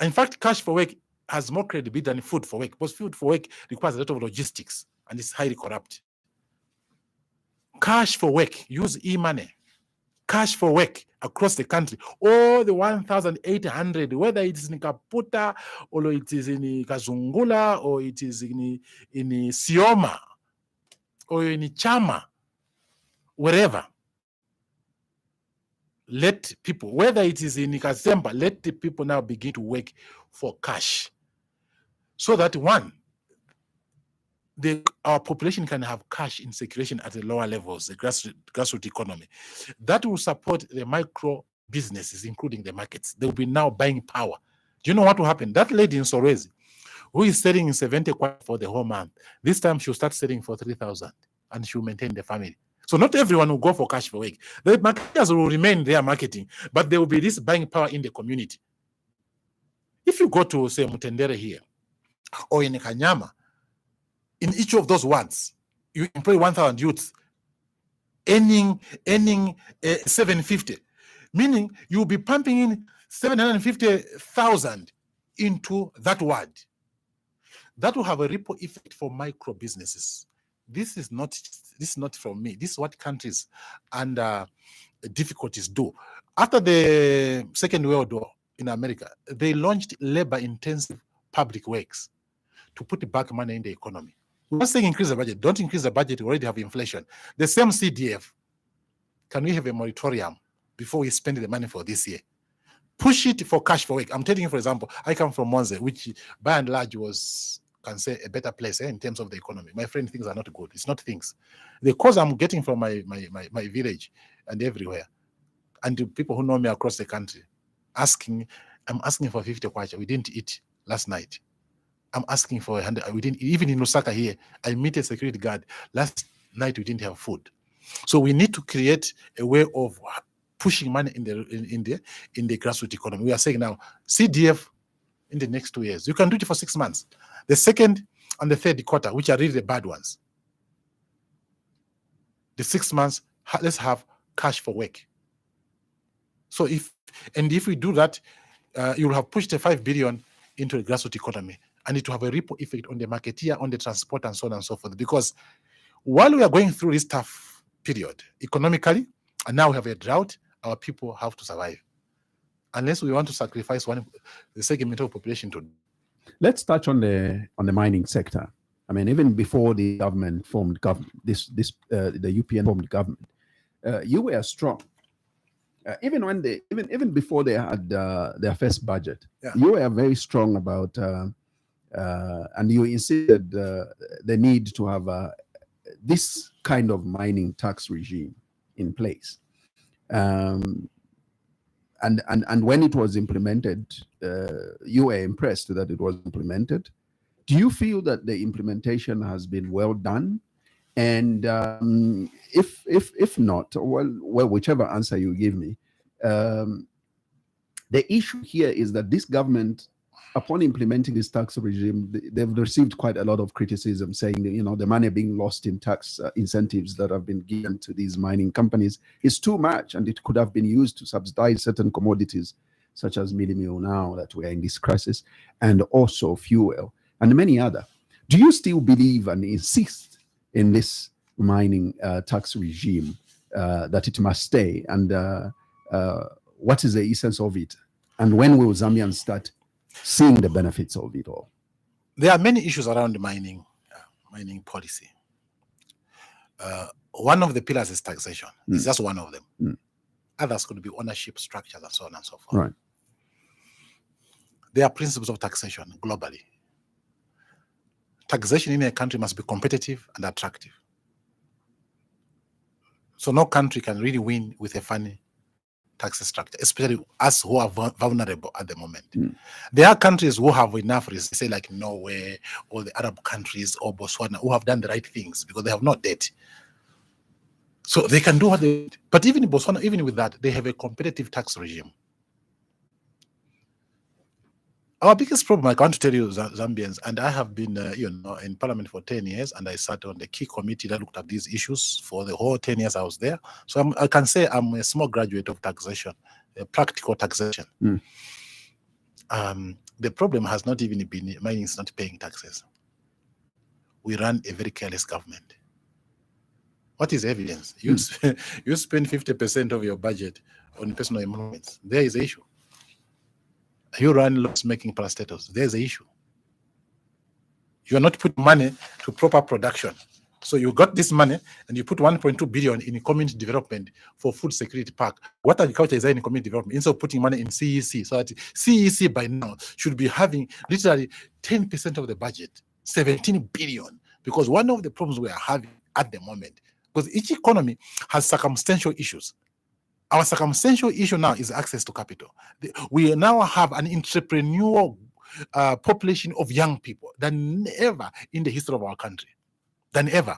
In fact, cash for work has more credibility than food for work, because food for work requires a lot of logistics and it's highly corrupt. Cash for work, use e-money. Cash for work across the country. All the 1,800, whether it is in Kaputa, or it is in Kazungula, or it is in Sioma, or in Chama, wherever. Let people, whether it is in Kazemba, let the people now begin to work for cash. So that one, our population can have cash in circulation at the lower levels, the grassroots economy. That will support the micro businesses, including the markets. They will be now buying power. Do you know what will happen? That lady in Sorezi, who is selling 70 kwacha for the whole month, this time she'll start selling for 3,000 and she'll maintain the family. So not everyone will go for cash for work. The marketers will remain there marketing, but there will be this buying power in the community. If you go to, say, Mutendere here, or in Kanyama, in each of those wards, you employ 1,000 youths, earning 750, meaning you'll be pumping in 750,000 into that ward. That will have a ripple effect for micro businesses. This is not from me. This is what countries under difficulties do. After the Second World War, in America, they launched labor-intensive public works to put back money in the economy. We're not saying increase the budget. Don't increase the budget. We already have inflation. The same CDF. Can we have a moratorium before we spend the money for this year? Push it for cash for work. I'm telling you, for example, I come from Monze, which by and large was, can say, a better place in terms of the economy. My friend, things are not good. It's not things. The cause I'm getting from my village and everywhere, and the people who know me across the country, I'm asking for 50 kwacha. We didn't eat last night. I'm asking for 100. We didn't, even in Lusaka here, I meet a security guard. Last night we didn't have food. So we need to create a way of pushing money in the grassroots economy. We are saying now, CDF in the next 2 years. You can do it for 6 months. The second and the third quarter, which are really the bad ones. The 6 months, let's have cash for work. So if we do that, you will have pushed the 5 billion into the grassroots economy, and it will have a ripple effect on the marketeer, on the transport, and so on and so forth. Because while we are going through this tough period economically, and now we have a drought, our people have to survive. Unless we want to sacrifice the segment of population to. Let's touch on the mining sector. I mean, even before the government formed the UPN formed government, you were strong. Even when even before they had their first budget, you were very strong about, and you insisted the need to have this kind of mining tax regime in place. And when it was implemented, you were impressed that it was implemented. Do you feel that the implementation has been well done? And if not, well, whichever answer you give me, the issue here is that this government, upon implementing this tax regime, they've received quite a lot of criticism, saying that, the money being lost in tax incentives that have been given to these mining companies is too much, and it could have been used to subsidize certain commodities, such as meal now that we are in this crisis, and also fuel, and many other. Do you still believe and insist in this mining tax regime, that it must stay? And what is the essence of it? And when will Zambians start seeing the benefits of it all? There are many issues around the mining policy. One of the pillars is taxation. It's just one of them. Others could be ownership structures and so on and so forth. Right. There are principles of taxation globally. Taxation in a country must be competitive and attractive. So no country can really win with a funny tax structure, especially us who are vulnerable at the moment. There are countries who have enough resources, say like Norway or the Arab countries or Botswana, who have done the right things because they have no debt. So they can do what they want. But even in Botswana, even with that, they have a competitive tax regime. Our biggest problem, I want to tell you, Zambians, and I have been in Parliament for 10 years, and I sat on the key committee that looked at these issues for the whole 10 years I was there. So I can say I'm a small graduate of taxation, practical taxation. The problem has not even been mining is not paying taxes. We run a very careless government. What is evidence? You spend 50% of your budget on personal emoluments. There is an issue. You run loss-making parastatals. There's an issue. You are not putting money to proper production. So you got this money and you put 1.2 billion in community development for food security park. What agriculture is there in community development? Instead of putting money in CEC, so that CEC by now should be having literally 10% of the budget, 17 billion. Because one of the problems we are having at the moment, because each economy has circumstantial issues. Our circumstantial issue now is access to capital. We now have an entrepreneurial population of young people than ever in the history of our country, than ever.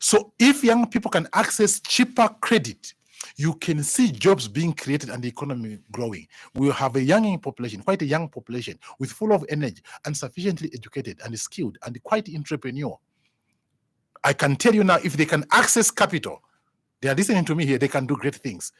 So if young people can access cheaper credit, you can see jobs being created and the economy growing. We will have a young population, quite a young population, with full of energy and sufficiently educated and skilled and quite entrepreneurial. I can tell you now, if they can access capital, they are listening to me here, they can do great things.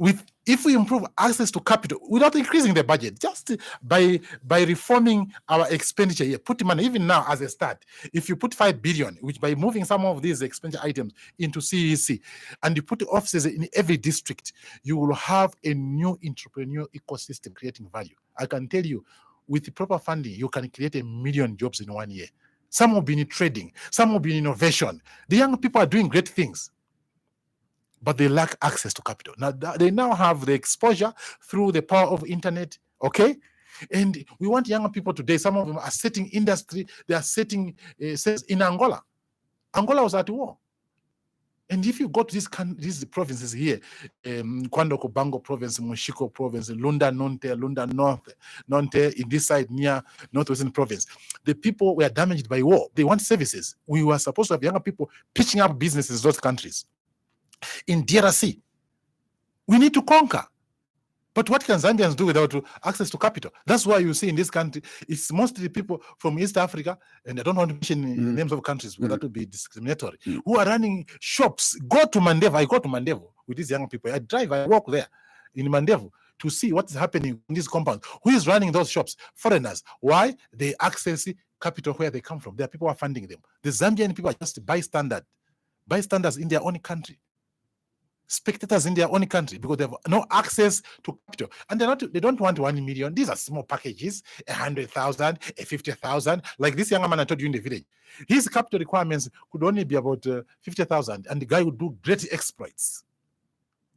if we improve access to capital without increasing the budget, just by reforming our expenditure here, put money even now as a start. If you put 5 billion, which by moving some of these expenditure items into CEC, and you put offices in every district, you will have a new entrepreneurial ecosystem creating value. I can tell you, with the proper funding, you can create 1 million jobs in 1 year. Some will be in trading, some will be in innovation. The young people are doing great things, but they lack access to capital. Now they now have the exposure through the power of internet, okay? And we want young people today, some of them are setting industry, they are setting sales in Angola. Angola was at war. And if you go to these provinces here, Kwando Kobango province, Moshiko province, Lunda Nonte, in this side near Northwestern province, the people were damaged by war. They want services. We were supposed to have younger people pitching up businesses in those countries. In DRC, we need to conquer. But what can Zambians do without access to capital? That's why you see in this country, it's mostly people from East Africa, and I don't want to mention names of countries because that would be discriminatory, who are running shops. Go to Mandevo. I go to Mandevo with these young people. I walk there in Mandevo to see what is happening in these compounds. Who is running those shops? Foreigners. Why? They access capital where they come from. There are people who are funding them. The Zambian people are just bystanders in their own country. Spectators in their own country because they have no access to capital, and they don't want 1 million. These are small packages, 100,000, 50,000. Like this young man I told you in the village, his capital requirements could only be about 50,000, and the guy would do great exploits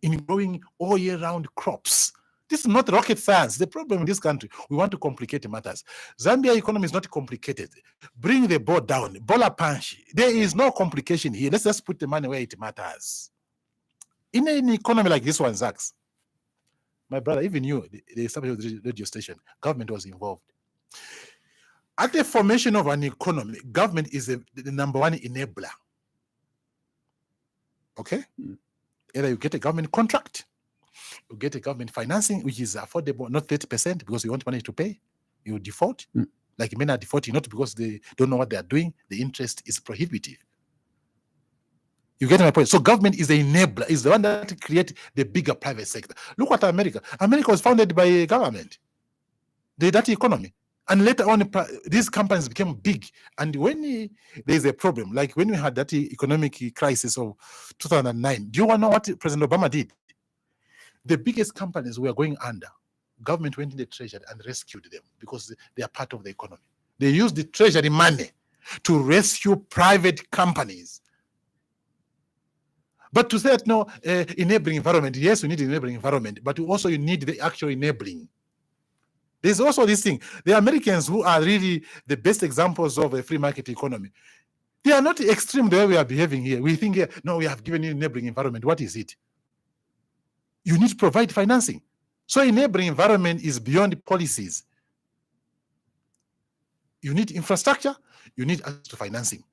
in growing all year round crops. This is not rocket science. The problem in this country, we want to complicate matters. Zambia economy is not complicated. Bring the board down. Bola Panshi. There is no complication here. Let's just put the money where it matters. In an economy like this one, Zax, my brother, even you, the establishment of the radio station, government was involved. At the formation of an economy, government is the number one enabler. Okay? Either you get a government contract, you get a government financing, which is affordable, not 30%, because you want money to pay, you default. Like men are defaulting, not because they don't know what they are doing, the interest is prohibitive. You get my point? So government is the enabler, is the one that creates the bigger private sector. Look at America. America was founded by government, the dirty economy. And later on, these companies became big. And when there's a problem, like when we had that economic crisis of 2009, do you want to know what President Obama did? The biggest companies were going under. Government went in the treasury and rescued them because they are part of the economy. They used the treasury money to rescue private companies. But to say that no, enabling environment, yes, we need enabling environment, but also you need the actual enabling. There's also this thing. The Americans who are really the best examples of a free market economy, they are not extreme the way we are behaving here. We think, no, we have given you enabling environment. What is it? You need to provide financing. So enabling environment is beyond policies. You need infrastructure, you need access to financing.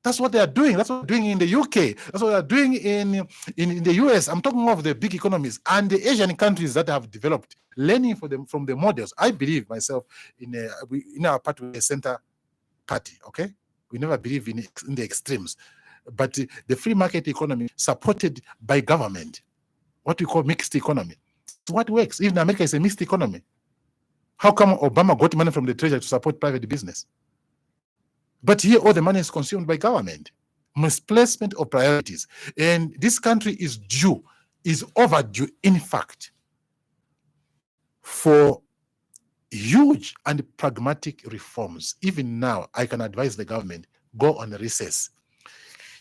That's what they are doing. That's what they're doing in the UK. That's what they're doing in the US. I'm talking of the big economies and the Asian countries that have developed, learning from the models. I believe myself in our party, a center party, okay? We never believe in the extremes. But the free market economy supported by government, what we call mixed economy. It's what works. Even America is a mixed economy. How come Obama got money from the treasury to support private business? But here, all the money is consumed by government. Misplacement of priorities. And this country is overdue, in fact, for huge and pragmatic reforms. Even now, I can advise the government, go on recess.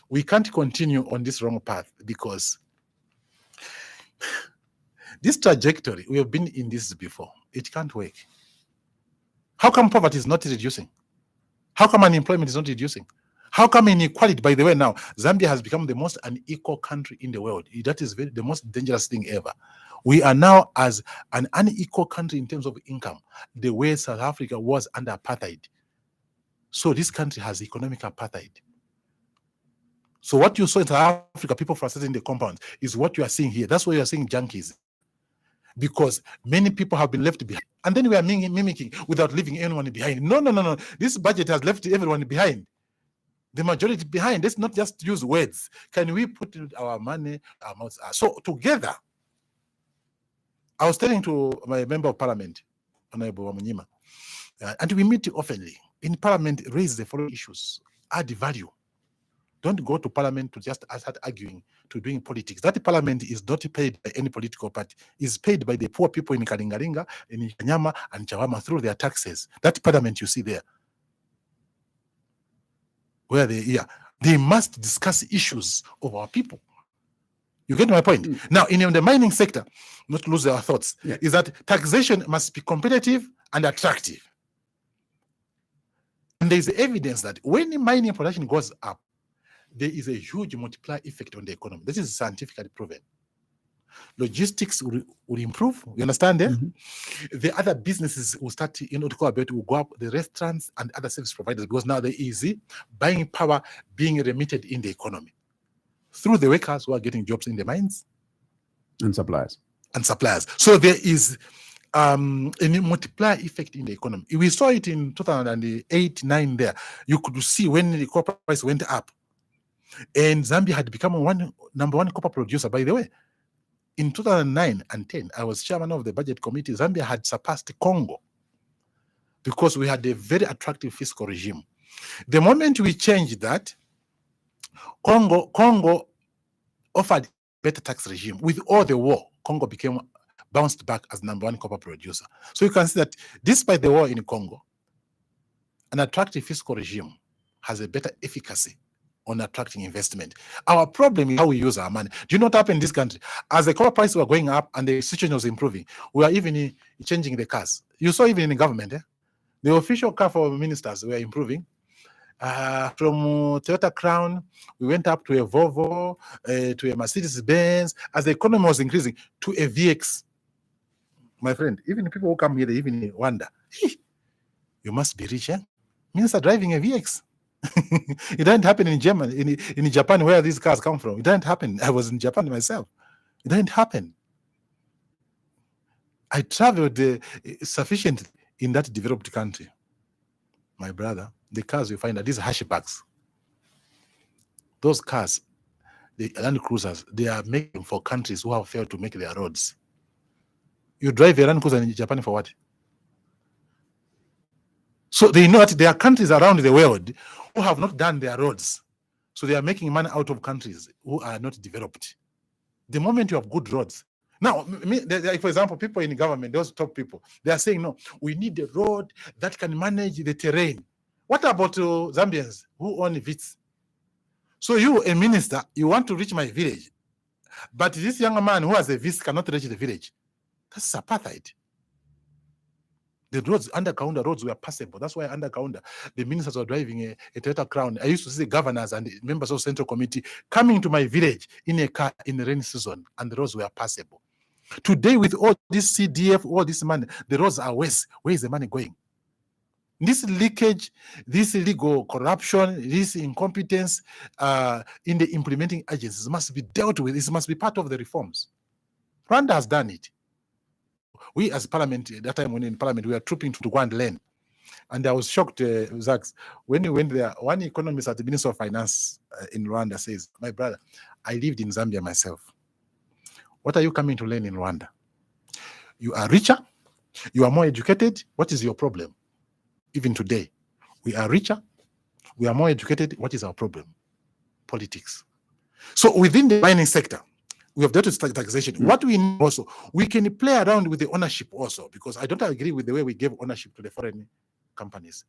We can't continue on this wrong path because this trajectory, we have been in this before. It can't work. How come poverty is not reducing? How come unemployment is not reducing? How come inequality? By the way, now Zambia has become the most unequal country in the world. That is the most dangerous thing ever. We are now as an unequal country in terms of income, the way South Africa was under apartheid. So this country has economic apartheid. So what you saw in South Africa, people frustrated in the compounds, is what you are seeing here. That's why you are seeing junkies. Because many people have been left behind. And then we are mimicking without leaving anyone behind. No. This budget has left everyone behind. The majority behind. Let's not just use words. Can we put our money, our mouths? So together, I was telling to my member of parliament, Honorable Wamunyima, and we meet oftenly in parliament, raise the following issues: add value. Don't go to parliament to just start arguing, to doing politics. That parliament is not paid by any political party. It's paid by the poor people in Kalingalinga, in Kanyama, and Chawama through their taxes. That parliament you see there, where they must discuss issues of our people. You get my point? Now, in the mining sector, not to lose our thoughts, is that taxation must be competitive and attractive. And there's evidence that when mining production goes up, there is a huge multiplier effect on the economy. This is scientifically proven. Logistics will improve. You understand there? The other businesses will start, to go up, the restaurants and other service providers, because now there is buying power being remitted in the economy through the workers who are getting jobs in the mines and suppliers. So there is a multiplier effect in the economy. We saw it in 2008-9 there. You could see when the copper price went up, and Zambia had become number one copper producer. By the way, in 2009 and 10, I was chairman of the budget committee. Zambia had surpassed Congo because we had a very attractive fiscal regime. The moment we changed that, Congo offered better tax regime. With all the war, Congo bounced back as number one copper producer. So you can see that despite the war in Congo, an attractive fiscal regime has a better efficacy on attracting investment. Our problem is how we use our money. Do you know what happened in this country? As the copper prices were going up and the situation was improving, we are even changing the cars. You saw even in the government, the official car for ministers were improving. From Toyota Crown, we went up to a Volvo, to a Mercedes-Benz, as the economy was increasing, to a VX. My friend, even people who come here, they even wonder, you must be rich, Minister driving a VX. It didn't happen in Germany, in Japan, where these cars come from. It didn't happen. I was in Japan myself. It didn't happen. I traveled sufficiently in that developed country. My brother, the cars you find are these hatchbacks. Those cars, the Land Cruisers, they are making for countries who have failed to make their roads. You drive a Land Cruiser in Japan for what? So they know that there are countries around the world who have not done their roads. So they are making money out of countries who are not developed. The moment you have good roads. Now, for example, people in the government, those top people, they are saying, no, we need a road that can manage the terrain. What about Zambians who own VITs? So you, a minister, you want to reach my village, but this young man who has a VIT cannot reach the village. That's apartheid. The roads, under Kaunda roads were passable. That's why under Kaunda, the ministers were driving a Toyota Crown. I used to see the governors and the members of Central Committee coming to my village in a car in the rainy season, and the roads were passable. Today, with all this CDF, all this money, the roads are worse. Where is the money going? This leakage, this illegal corruption, this incompetence in the implementing agencies must be dealt with. This must be part of the reforms. Rwanda has done it. We as parliament, at that time when in parliament, we were trooping to go and learn. And I was shocked, Zach, when we went there, one economist at the Minister of Finance in Rwanda says, my brother, I lived in Zambia myself. What are you coming to learn in Rwanda? You are richer, you are more educated. What is your problem? Even today, we are richer, we are more educated. What is our problem? Politics. So within the mining sector, we have dealt with taxation. What we need also, we can play around with the ownership also, because I don't agree with the way we gave ownership to the foreign companies.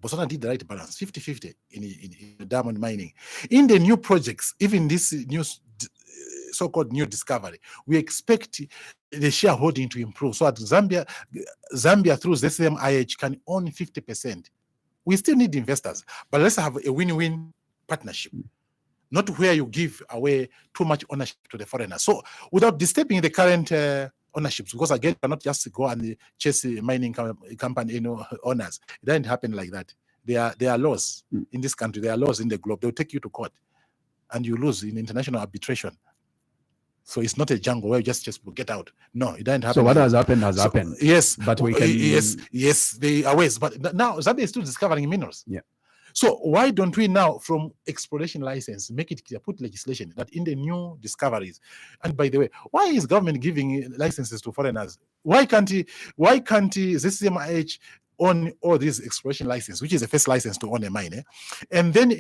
Botswana did the right balance, 50-50 in diamond mining. In the new projects, even this new so-called new discovery, we expect the shareholding to improve. So at Zambia through ZCMIH can own 50%. We still need investors, but let's have a win-win partnership. Not where you give away too much ownership to the foreigners. So without disturbing the current ownerships, because again, you cannot just go and chase mining company owners. It doesn't happen like that. There are laws in this country. There are laws in the globe. They'll take you to court, and you lose in international arbitration. So it's not a jungle where you just get out. No, it doesn't happen. So what has happened has happened. Yes, but we can. Yes, they are ways. But now Zambia is still discovering minerals. Yeah. So why don't we now, from exploration license, make it clear, put legislation that in the new discoveries, and by the way, why is government giving licenses to foreigners? Why can't ZCMIH own all these exploration license, which is the first license to own a mine, and then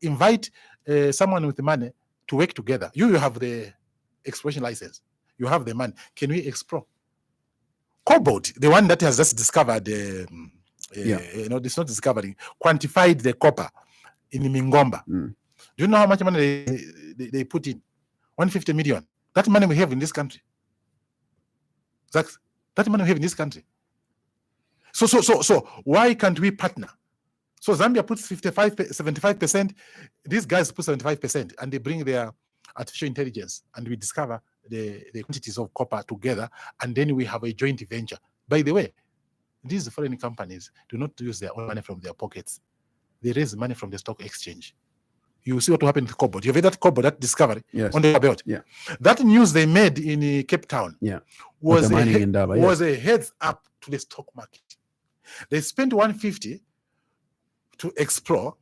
invite someone with money to work together? You have the exploration license, you have the money. Can we explore? Cobalt, the one that has just discovered, it's not discovering, quantified the copper in Mingomba. Do you know how much money they put in? 150 million. That money we have in this country. That money we have in this country. So why can't we partner? So Zambia puts 75%, these guys put 75%, and they bring their artificial intelligence, and we discover the quantities of copper together, and then we have a joint venture. By the way, these foreign companies do not use their own money from their pockets. They raise money from the stock exchange. You see what happened to cobalt. You've heard that cobalt, that discovery on the belt. Yeah. That news they made in Cape Town was a heads up to the stock market. They spent 150 to explore.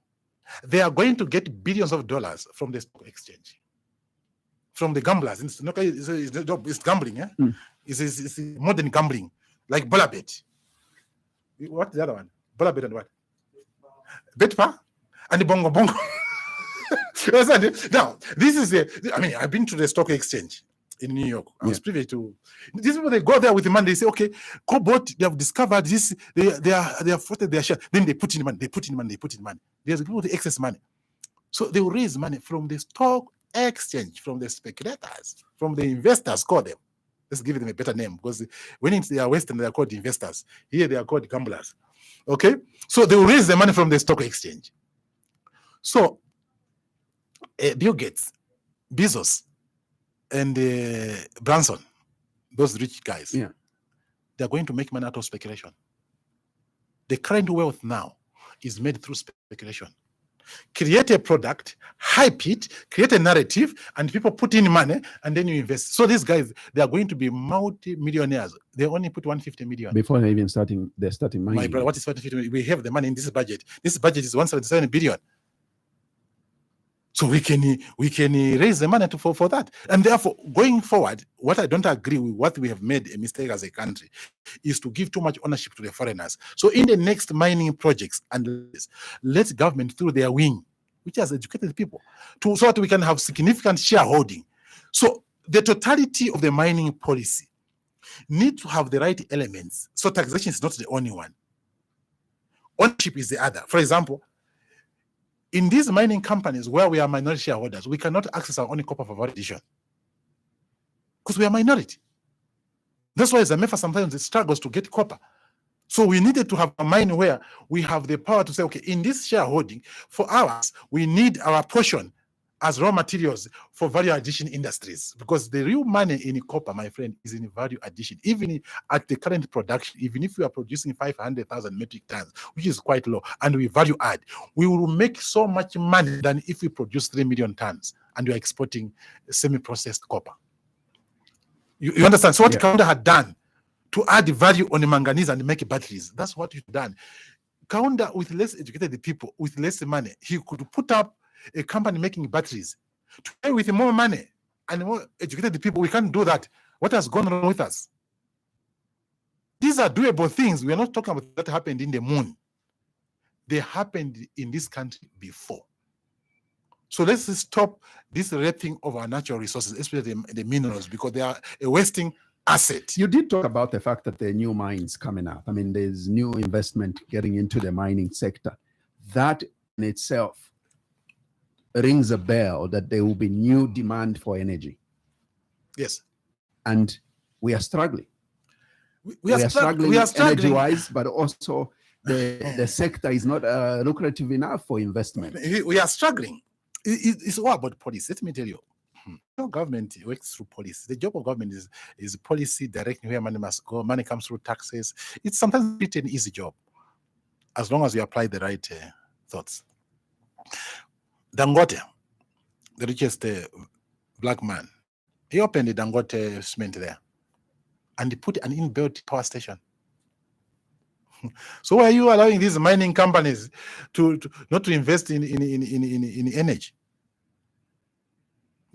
They are going to get billions of dollars from the stock exchange, from the gamblers. It's gambling. It's modern gambling, like Bolabet. What's the other one? Bolabet and what? Betpa and the Bongo Bongo. Now, this is I've been to the stock exchange in New York. I was privy to these people. They go there with the money. They say, okay, cobalt, they have discovered this. They have floated their share. Then they put in money. They put in money. There's people with excess money. So they will raise money from the stock exchange, from the speculators, from the investors, call them. Let's give them a better name, because when they are Western, they are called investors. Here they are called gamblers. Okay? So they will raise the money from the stock exchange. So Bill Gates, Bezos, and Branson, those rich guys, they're going to make money out of speculation. The current wealth now is made through speculation. Create a product, hype it, create a narrative, and people put in money, and then you invest. So these guys, they are going to be multi-millionaires. They only put 150 million. Before they're even starting mining. My brother, what is 150 million? We have the money in this budget. This budget is 177 billion. So we can raise the money for that. And therefore, going forward, what I don't agree with, what we have made a mistake as a country, is to give too much ownership to the foreigners. So in the next mining projects, and let government through their wing, which has educated people, so that we can have significant shareholding. So the totality of the mining policy need to have the right elements. So taxation is not the only one. Ownership is the other. For example, in these mining companies where we are minority shareholders, we cannot access our own copper for validation because we are minority. That's why Zamefa sometimes it struggles to get copper. So we needed to have a mine where we have the power to say, okay, in this shareholding, for ours, we need our portion as raw materials for value addition industries, because the real money in copper, my friend, is in value addition. Even at the current production, even if we are producing 500,000 metric tons, which is quite low, and we value add, we will make so much money than if we produce 3 million tons and we are exporting semi-processed copper. You understand? So what Kaunda had done to add value on the manganese and make batteries, that's what you've done. Kaunda, with less educated people, with less money, he could put up a company making batteries. Today, with more money and more educated people, we can't do that. What has gone wrong with us? These are doable things. We are not talking about that happened in the moon. They happened in this country before. So let's stop this raping of our natural resources, especially the minerals, because they are a wasting asset. You did talk about the fact that there are new mines coming up. I mean, there's new investment getting into the mining sector. That in itself rings a bell that there will be new demand for energy. Yes. And we are struggling. We are struggling energy-wise, but also the sector is not lucrative enough for investment. We are struggling. It's all about policy. Let me tell you. No government works through policy. The job of government is policy, directing where money must go. Money comes through taxes. It's sometimes an easy job, as long as you apply the right thoughts. Dangote, the richest black man, he opened the Dangote cement there, and he put an inbuilt power station. So why are you allowing these mining companies to not to invest in energy?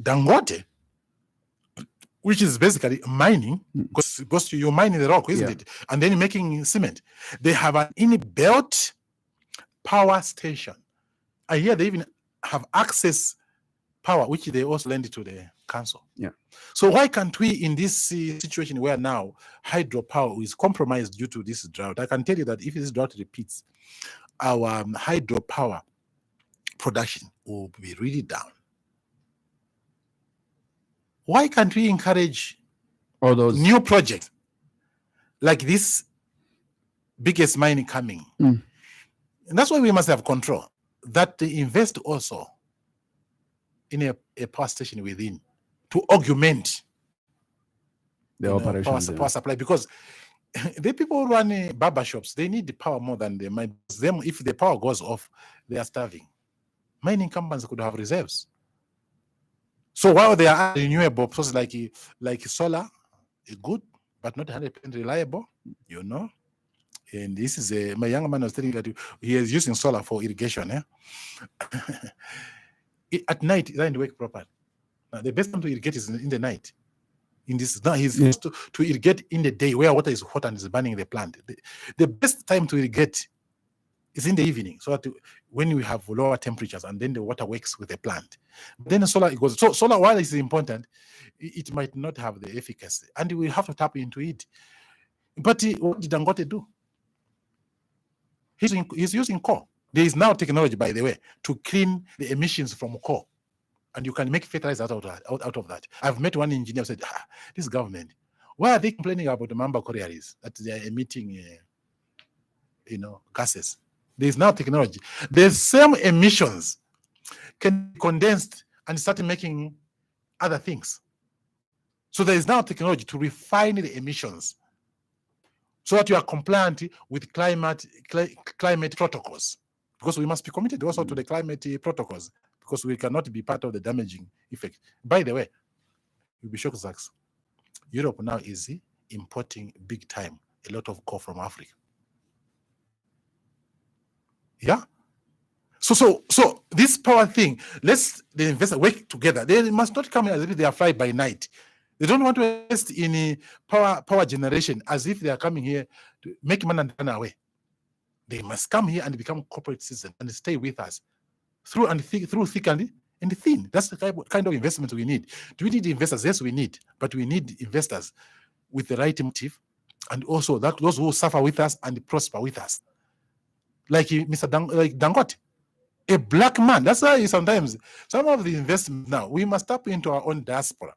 Dangote, which is basically mining, because you're mining the rock, isn't it? And then you're making cement. They have an inbuilt power station. I hear they even have access power, which they also lend to the council. Yeah. So why can't we, in this situation where now hydropower is compromised due to this drought? I can tell you that if this drought repeats, our hydropower production will be really down. Why can't we encourage all those new projects like this biggest mining coming? And that's why we must have control, that they invest also in a power station within to augment the operations, power supply, because the people running barber shops, they need the power more than the mine. Them, if the power goes off, they are starving. Mining companies could have reserves. So while they are renewable sources like solar, good, but not 100% reliable, you know. And this is my young man was telling that he is using solar for irrigation. At night, it doesn't work properly. The best time to irrigate is in the night. In this, now he's supposed to irrigate in the day where water is hot and is burning the plant. The best time to irrigate is in the evening, so that when we have lower temperatures and then the water works with the plant. But then the solar, it goes. So solar, while it's important, it might not have the efficacy, and we have to tap into it. But what did Dangote do? He's using coal. There is now technology, by the way, to clean the emissions from coal, and you can make fertilizer out of that. I've met one engineer who said, this government, why are they complaining about the Mamba collieries that they are emitting, gases? There is now technology. The same emissions can be condensed and start making other things. So there is now technology to refine the emissions so that you are compliant with climate protocols, because we must be committed also to the climate protocols, because we cannot be part of the damaging effect. By the way, you'll be shocked, Zachs. Europe now is importing big time a lot of coal from Africa. Yeah. So this power thing, let's the investors work together. They must not come as if they are fly by night. They don't want to invest in power generation as if they are coming here to make money and run away. They must come here and become corporate citizens and stay with us through thick and thin. That's the kind of investment we need. Do we need investors? Yes, we need, but we need investors with the right motive, and also those who suffer with us and prosper with us. Like Mr. Dangote, a black man. That's why sometimes some of the investments now, we must tap into our own diaspora.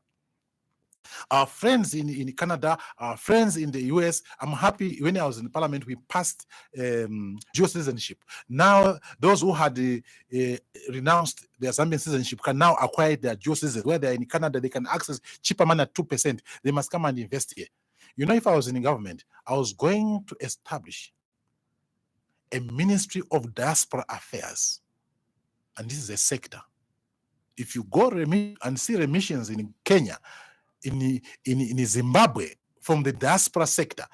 Our friends in Canada, our friends in the US. I'm happy when I was in Parliament, we passed dual citizenship. Now, those who had renounced their Zambian citizenship can now acquire their dual citizenship. Where they're in Canada, they can access cheaper money at 2%. They must come and invest here. You know, if I was in government, I was going to establish a Ministry of Diaspora Affairs. And this is a sector. If you go and see remissions in Kenya, in Zimbabwe, from the diaspora sector,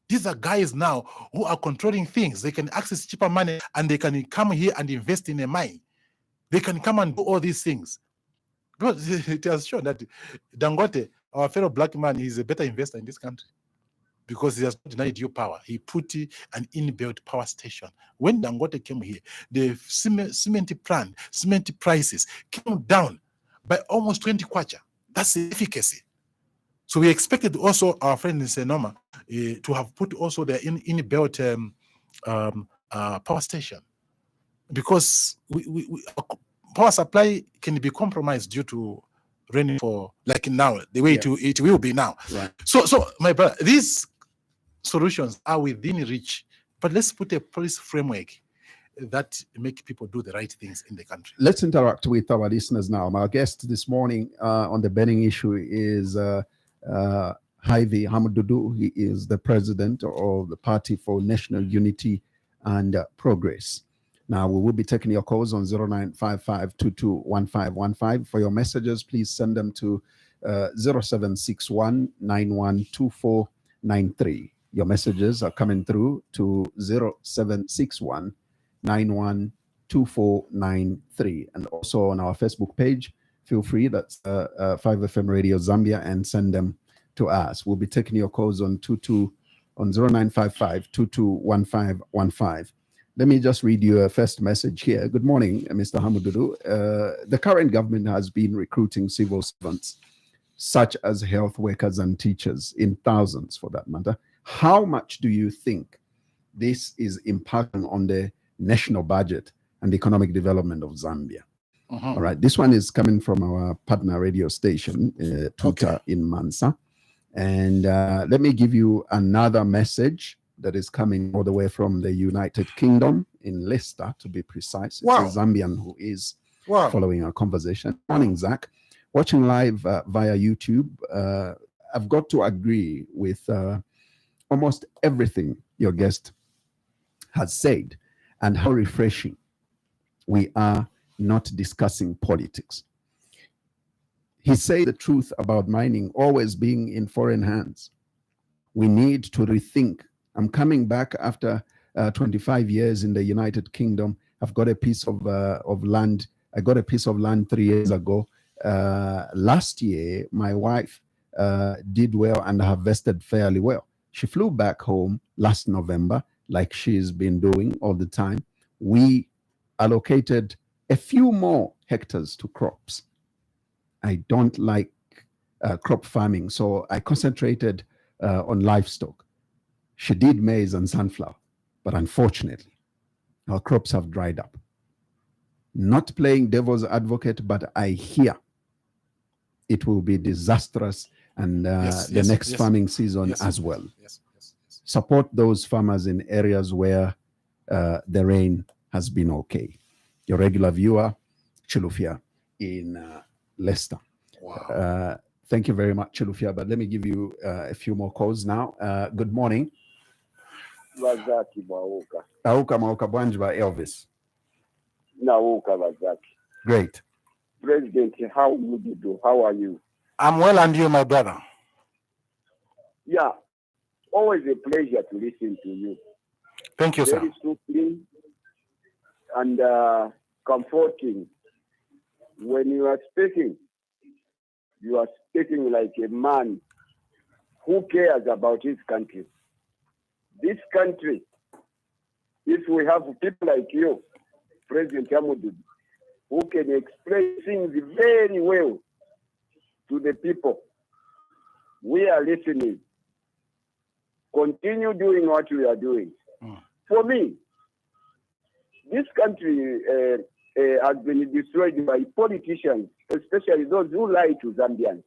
these are guys now who are controlling things. They can access cheaper money and they can come here and invest in a mine. They can come and do all these things. But it has shown that Dangote, our fellow black man, is a better investor in this country, because he has not denied you power. He put an inbuilt power station. When Dangote came here, the cement prices came down by almost 20 kwacha. That's the efficacy. So we expected also our friend in Senoma to have put also their inbuilt power station, because power supply can be compromised due to raining for, like now, the way it will be now. Right. So my brother, these solutions are within reach, but let's put a policy framework that make people do the right things in the country. Let's interact with our listeners now. Our guest this morning on the burning issue is Highvie Hamududu. He is the president of the Party for National Unity and Progress. Now, we will be taking your calls on 0955221515. For your messages, please send them to 0761912493. Your messages are coming through to 0761 912493. And also on our Facebook page, feel free, that's 5FM Radio Zambia, and send them to us. We'll be taking your calls on 0955 221515. Let me just read you a first message here. Good morning, Mr. Hamududu. The current government has been recruiting civil servants, such as health workers and teachers, in thousands for that matter. How much do you think this is impacting on the national budget and the economic development of Zambia? All right, this one is coming from our partner radio station, Tuta in Mansa. And let me give you another message that is coming all the way from the United Kingdom, in Leicester, to be precise. It's a Zambian who is following our conversation. Morning, Zach. Watching live via YouTube, I've got to agree with almost everything your guest has said, and how refreshing we are not discussing politics. He said the truth about mining always being in foreign hands. We need to rethink. I'm coming back after 25 years in the United Kingdom. I've got a piece of land. I got a piece of land 3 years ago. Last year, my wife did well and harvested fairly well. She flew back home last November, like she's been doing all the time. We allocated a few more hectares to crops. I don't like crop farming, so I concentrated on livestock. She did maize and sunflower, but unfortunately, our crops have dried up. Not playing devil's advocate, but I hear it will be disastrous, and the next farming season as well. Support those farmers in areas where the rain has been okay. Your regular viewer, Chilufia in Leicester. Wow. Thank you very much, Chilufia. But let me give you a few more calls now. Good morning. Vazaki Mauka. Auka Mauka Bwanjba Elvis. Nauka Vazaki. Great. President, how would you do? How are you? I'm well, and you, my brother? Yeah, always a pleasure to listen to you. Thank you, sir. Very soothing and comforting. When you are speaking like a man who cares about his country. This country, if we have people like you, President Hamududu, who can explain things very well to the people, we are listening. Continue doing what we are doing. For me, this country has been destroyed by politicians, especially those who lie to Zambians.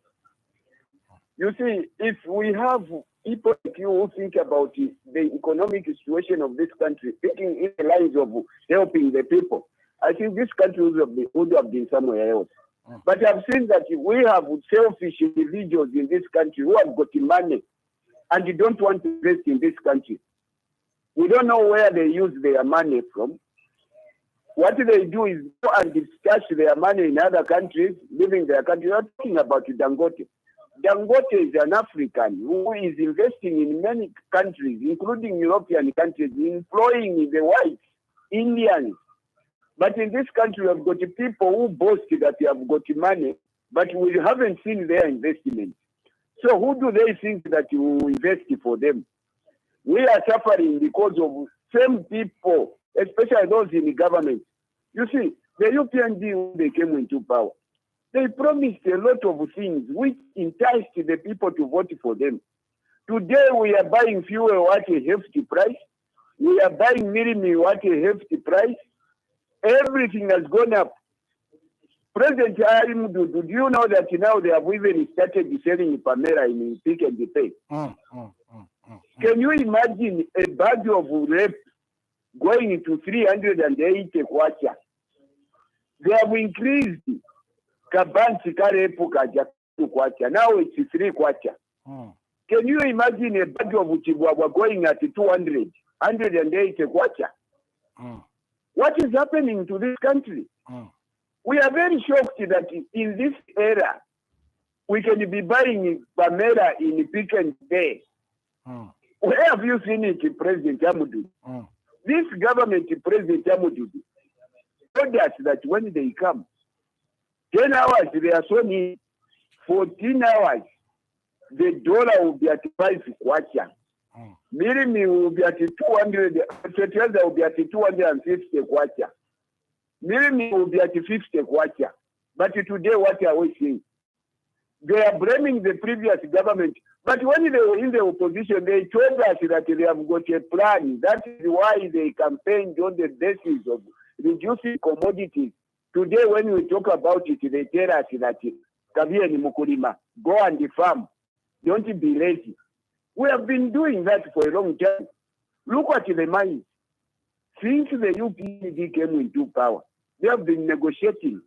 You see, if we have people like you who think about the economic situation of this country, thinking in the lines of helping the people, I think this country would have been somewhere else. But I've seen that we have selfish individuals in this country who have got money and you don't want to invest in this country. We don't know where they use their money from. What they do is go and stash their money in other countries, leaving their country. We're talking about Dangote. Dangote is an African who is investing in many countries, including European countries, employing the whites, Indians. But in this country, we have got people who boast that they have got money, but we haven't seen their investment. So who do they think that will invest for them? We are suffering because of same people, especially those in the government. You see, the UPND, when they came into power, they promised a lot of things which enticed the people to vote for them. Today, we are buying fuel at a hefty price. We are buying milk at a hefty price. Everything has gone up. President Hamududu, do you know that now they have even started selling Pamela in Pick and Pay? Can you imagine a bag of rape going to 380 kwacha? They have increased Kabansi Karepu Kaja kwacha. Now it's 3 kwacha. Can you imagine a bag of Chibwabwa going at 200, 180 kwacha? What is happening to this country? We are very shocked that in this era, we can be buying Pamela in Pick and Pay. Where have you seen it, President Hamududu? This government, President Hamududu, told us that when they come, 10 hours they are so neat, 14 hours, the dollar will be at 5 kwacha. Milimi will be at 200, fertilizer will be at 250 kwacha. Milimi will be at 50 kwacha. But today, what are we seeing? They are blaming the previous government. But when they were in the opposition, they told us that they have got a plan. That is why they campaigned on the basis of reducing commodities. Today, when we talk about it, they tell us that Kabia ni mukulima, go and farm. Don't be lazy. We have been doing that for a long time. Look at the mines. Since the UPD came into power, they have been negotiating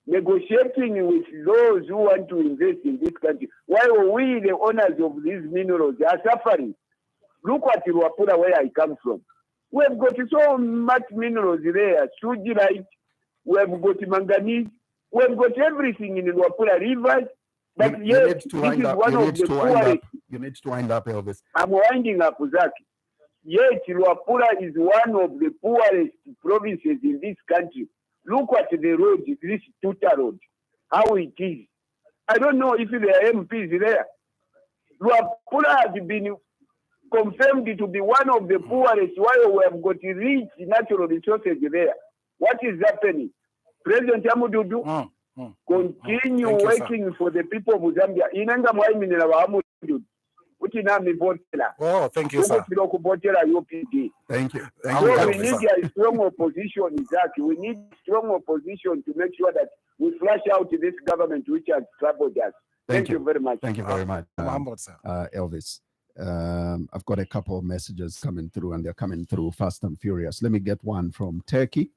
with those who want to invest in this country, while we, the owners of these minerals, are suffering. Look at Luapula, where I come from. We have got so much minerals there, sugilite, we have got manganese, we have got everything in Luapula rivers, but yet this is one of the poorest. You need to wind up, Elvis. I'm winding up, Zach. Yet Luapula is one of the poorest provinces in this country. Look at the road, this Tuta road, how it is. I don't know if there are MPs there. Luapula has been confirmed to be one of the poorest, while we have got rich natural resources there. What is happening? President Hamududu, continue working for the people of Zambia. Inanga mwaimina wa Hamududu. Oh, thank you, sir. Thank you. Thank so we need a strong opposition, Isaac. We need strong opposition to make sure that we flush out this government which has troubled us. Thank you very much. Thank you very much, Elvis. I've got a couple of messages coming through, and they're coming through fast and furious. Let me get one from Turkey.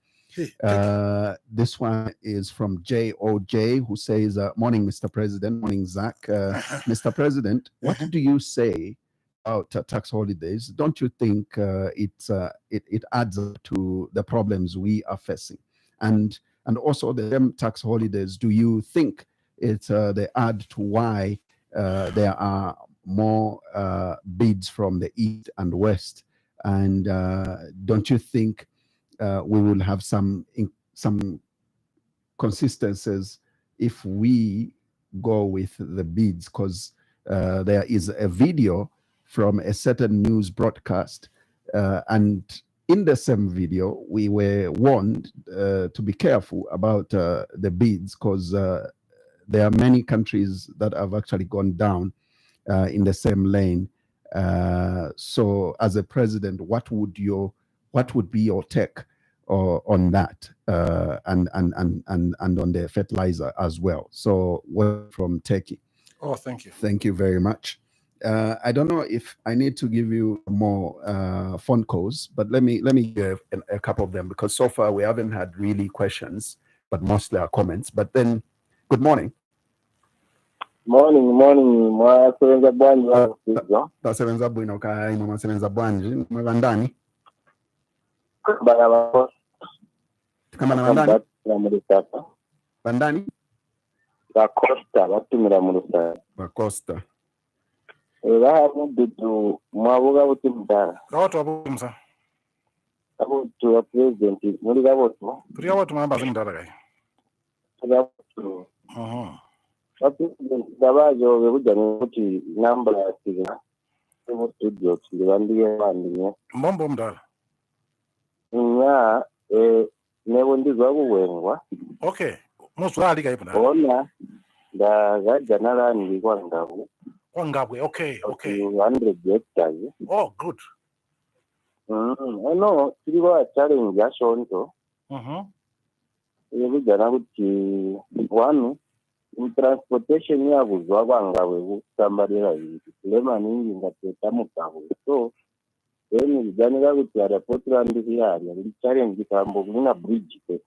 This one is from JOJ, who says, morning, Mr. President. Morning, Zach. Mr. President, what do you say about tax holidays? Don't you think it adds up to the problems we are facing? And also the tax holidays, do you think they add to why there are more bids from the East and West? And don't you think we will have some consistencies if we go with the bids? Because there is a video from a certain news broadcast, and in the same video we were warned to be careful about the bids, because there are many countries that have actually gone down in the same lane. So as a president, what would be your take on that, and on the fertilizer as well? So we're from Turkey. Oh, thank you. Thank you very much. I don't know if I need to give you more phone calls, but let me give a couple of them, because so far we haven't had really questions, but mostly are comments. But then, good morning. Morning. Mwasebenza bwanji. Tasebenza bwino kai mwasebenza bwanji mwandani. Kama na bandani bandani Bacosta batumira mu Lusaka Bacosta Hamududu mwabuga buti mudara Gawoto abumza abo to president muri gawoto turi gawoto mwamba zimudara kai gawoto dabajo bebujanye kuti namba ya siga mu studio tilibandiye bandiye mbombo mudara nya nebo ndizwa kuwengwa. Okay. Muzwa ali kaipo na. Ona ndaga nalani kwangabu. Kwangabwe. Okay. 100 hectares. Oh, good. No, tiliwa challenge ya shonto. Yebujana kuti one transportation ya kuzwa kwangawe kusambarira ibintu. Lema ningi ngateta mugabo. So then vijana kuti arapotland hiyari ari challenge kambo kuna bridge pe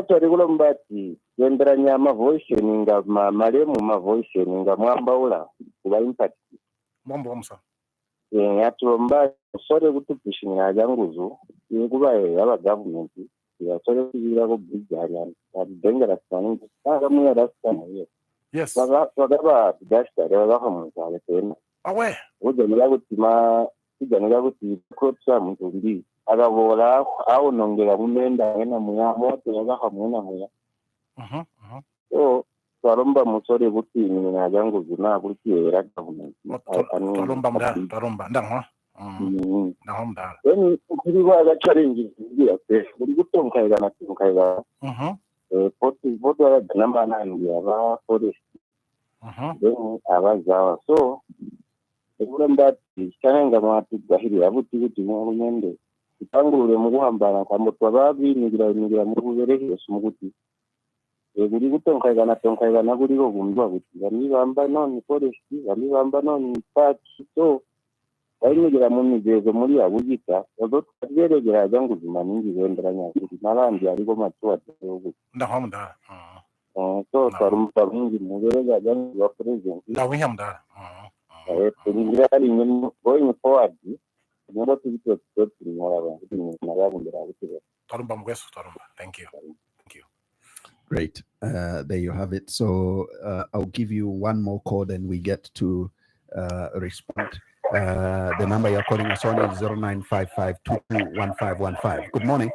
tori kulombati kuenderanya mavoiceninga malemu mavoiceninga mwambaula kuva impact mombo musa yatomba sore kuti pushing ajanguzo kuva yava government yasore kuira ku bridge ari dangerous maningi saka muna rasana yes vakava disaster vakamuza tena Aware. ujanira kuti kotsa mutumbi akavora aunongera mumenda ena muya moto yakahamuna muya so twaromba musore kuti mina jangu zina kuti era government twaromba ndangwa ndangwa then kuri kwa challenge ndio kuri kutonkaira voto ya namba 9 ya forest then abazawa so ekuramba tichanga mwati gahiri abuti kuti mwende itangurure mukuhambana kwambotwa babinigira mukubereke sumukuti kuri kutonkaigana kuriko kumva kuti vanivamba noni forest vanivamba noni park so vainigira mumijezo muri akujita ozotiveregera jangu maningi kuenderanya kuti navandi ariko matuwa teokuti ndahomda so twarumba mingi muberega jangu wa president ndahomda kuringira ari nyine going forward nyamba tubito nyora ba kuti nabagundira kuti twarumba mweso twarumba. Thank you. Great. There you have it. So I'll give you one more call and we get to respond. The number you're calling us on is 0955221515. Good morning.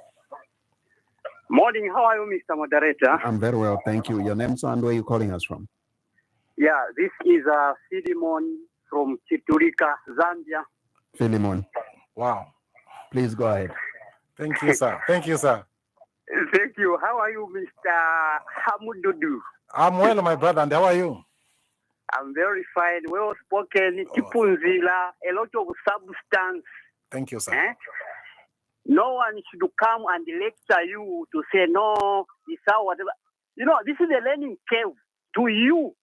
Morning. How are you, Mr. Moderator? I'm very well, thank you. Your name, sir, and where are you calling us from? Yeah, this is Philemon from Chiturika, Zambia. Philemon. Wow. Please go ahead. Thank you, sir. Thank you, sir. Thank you. How are you, Mr. Hamududu? I'm well, my brother. And how are you? I'm very fine. Well spoken. Kipunzila. A lot of substance. Thank you, sir. No one should come and lecture you to say, no, it's how whatever. You know, this is a learning curve to you.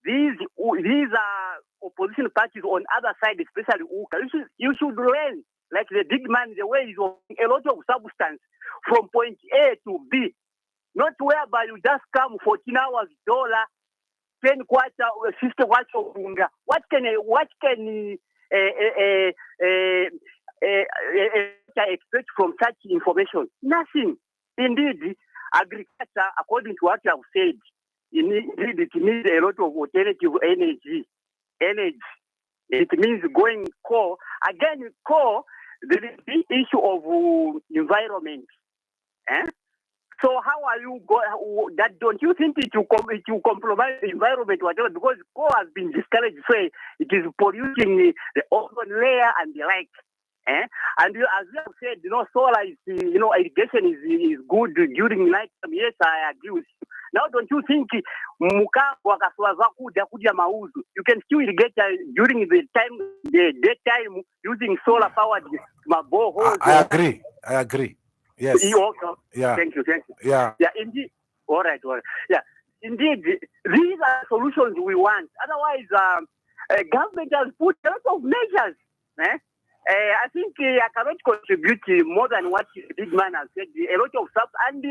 These are opposition parties on other side, especially UKA. You should learn, like the big man, the way he's a lot of substance from point A to B. Not whereby you just come 14 hours, dollar, 10 quarter, 50 watts of bunga. What can expect from such information? Nothing. Indeed, agriculture, according to what you have said, it needs a lot of alternative energy. It means going core. Again, core, there is the issue of environment. So how are you going? That don't you think it will compromise the environment, whatever? Because core has been discouraged. So it is polluting the ozone layer and the like. And as you have said, solar is, irrigation is good during night time. Yes, I agree with you. Now, don't you think you can still irrigate during the daytime using solar powered boreholes? I agree. Yes. Yeah. Thank you. Yeah. Yeah, indeed. All right. Yeah, indeed. These are solutions we want. Otherwise, government has put a lot of measures. I think I cannot contribute more than what the big man has said. A lot of stuff. And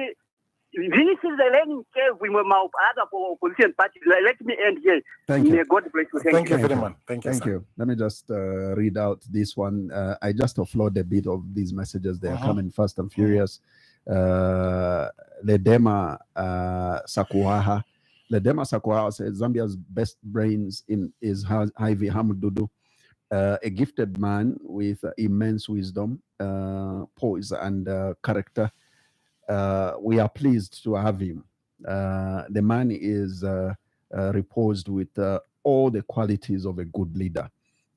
this is the learning curve with other opposition parties. Let me end here. Thank you. May God bless you. Thank you very much. Thank you. Let me just read out this one. I just offload a bit of these messages. They are coming fast and furious. Ledema Sakuaha. Ledema Sakuaha says Zambia's best brains is Highvie Hamududu. A gifted man with immense wisdom, poise, and character. We are pleased to have him. The man is reposed with all the qualities of a good leader,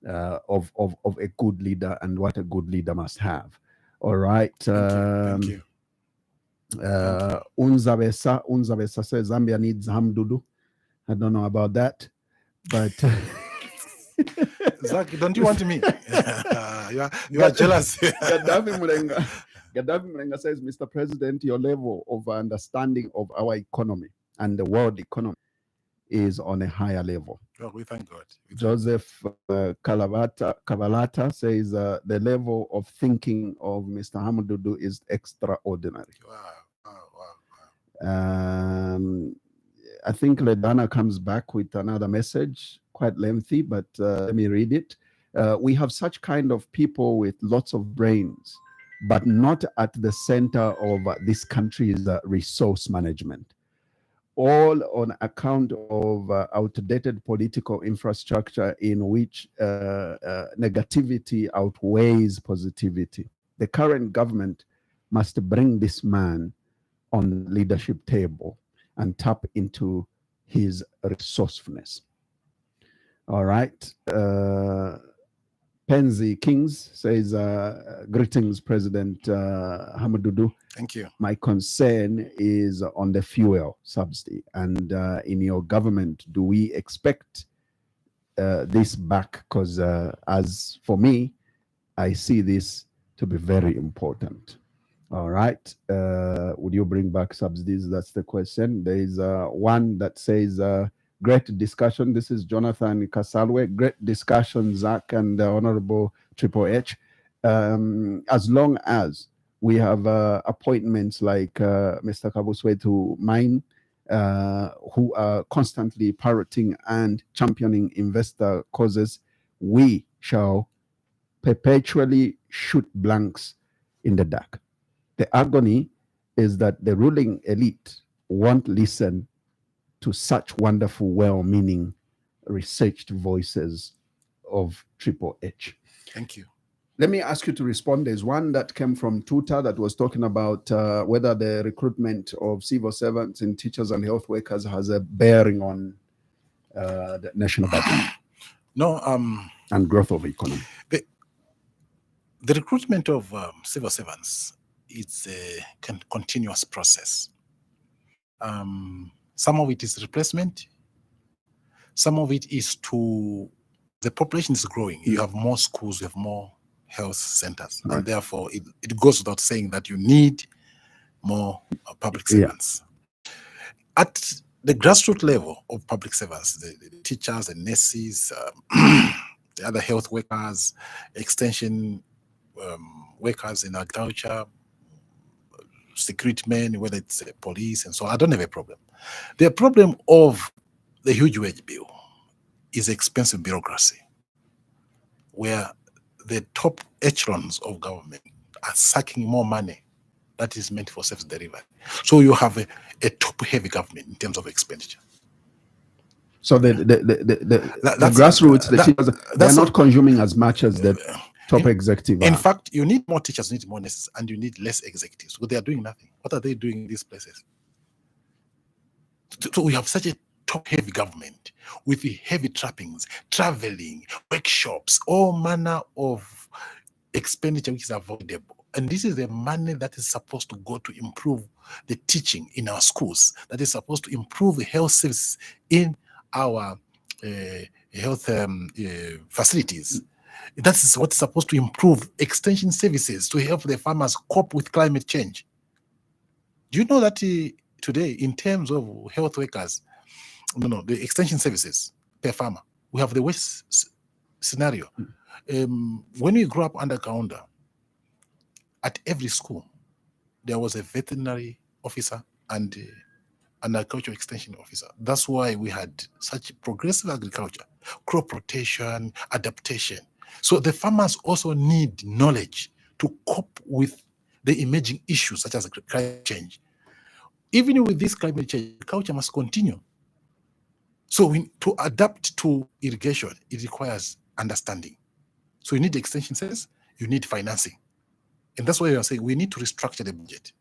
of a good leader, and what a good leader must have. All right. Thank you. Unzabesa says Zambia needs Hamududu. I don't know about that, but. Zach, don't you want me? you are jealous. Gaddafi Mulenga says, Mr. President, your level of understanding of our economy and the world economy is on a higher level. Oh, we thank God. Joseph Kavalata says the level of thinking of Mr. Hamududu is extraordinary. Wow. I think Ledana comes back with another message, quite lengthy, but let me read it. We have such kind of people with lots of brains, but not at the center of this country's resource management. all on account of outdated political infrastructure in which negativity outweighs positivity. The current government must bring this man on the leadership table and tap into his resourcefulness. All right. Penzi Kings says, greetings, President Hamududu. Thank you. My concern is on the fuel subsidy. And in your government, do we expect this back? Because as for me, I see this to be very important. All right. Would you bring back subsidies? That's the question. There is one that says, great discussion. This is Jonathan Kasalwe. Great discussion, Zach and the Honorable Triple H. As long as we have appointments like Mr. Kabuswe to mine, who are constantly parroting and championing investor causes, we shall perpetually shoot blanks in the dark. The agony is that the ruling elite won't listen to such wonderful, well-meaning, researched voices of Triple H. Thank you. Let me ask you to respond. There's one that came from Tuta that was talking about whether the recruitment of civil servants and teachers and health workers has a bearing on the national budget. No. And growth of economy. The recruitment of civil servants is a continuous process. Some of it is replacement. Some of it is the population is growing. You have more schools, you have more health centers. Right. And therefore, it goes without saying that you need more public servants. Yeah. At the grassroots level of public servants, the teachers, the nurses, the other health workers, extension workers in agriculture, security men, whether it's police and so on, I don't have a problem. The problem of the huge wage bill is expensive bureaucracy, where the top echelons of government are sucking more money that is meant for service delivery. So you have a top-heavy government in terms of expenditure. So the grassroots, the teachers, they're not consuming as much as the top executive. In fact, you need more teachers, you need more nurses, and you need less executives. But they are doing nothing. What are they doing in these places? So we have such a top-heavy government with the heavy trappings, traveling, workshops, all manner of expenditure which is avoidable. And this is the money that is supposed to go to improve the teaching in our schools, that is supposed to improve the health services in our health facilities. That is what's supposed to improve extension services to help the farmers cope with climate change. Do you know that today, in terms of health workers, the extension services per farmer, we have the worst scenario. When we grew up under Kaunda, at every school, there was a veterinary officer and an agricultural extension officer. That's why we had such progressive agriculture, crop rotation, adaptation. So the farmers also need knowledge to cope with the emerging issues such as climate change. Even with this climate change, agriculture must continue. So to adapt to irrigation, it requires understanding. So you need extension services, you need financing. And that's why we are saying we need to restructure the budget.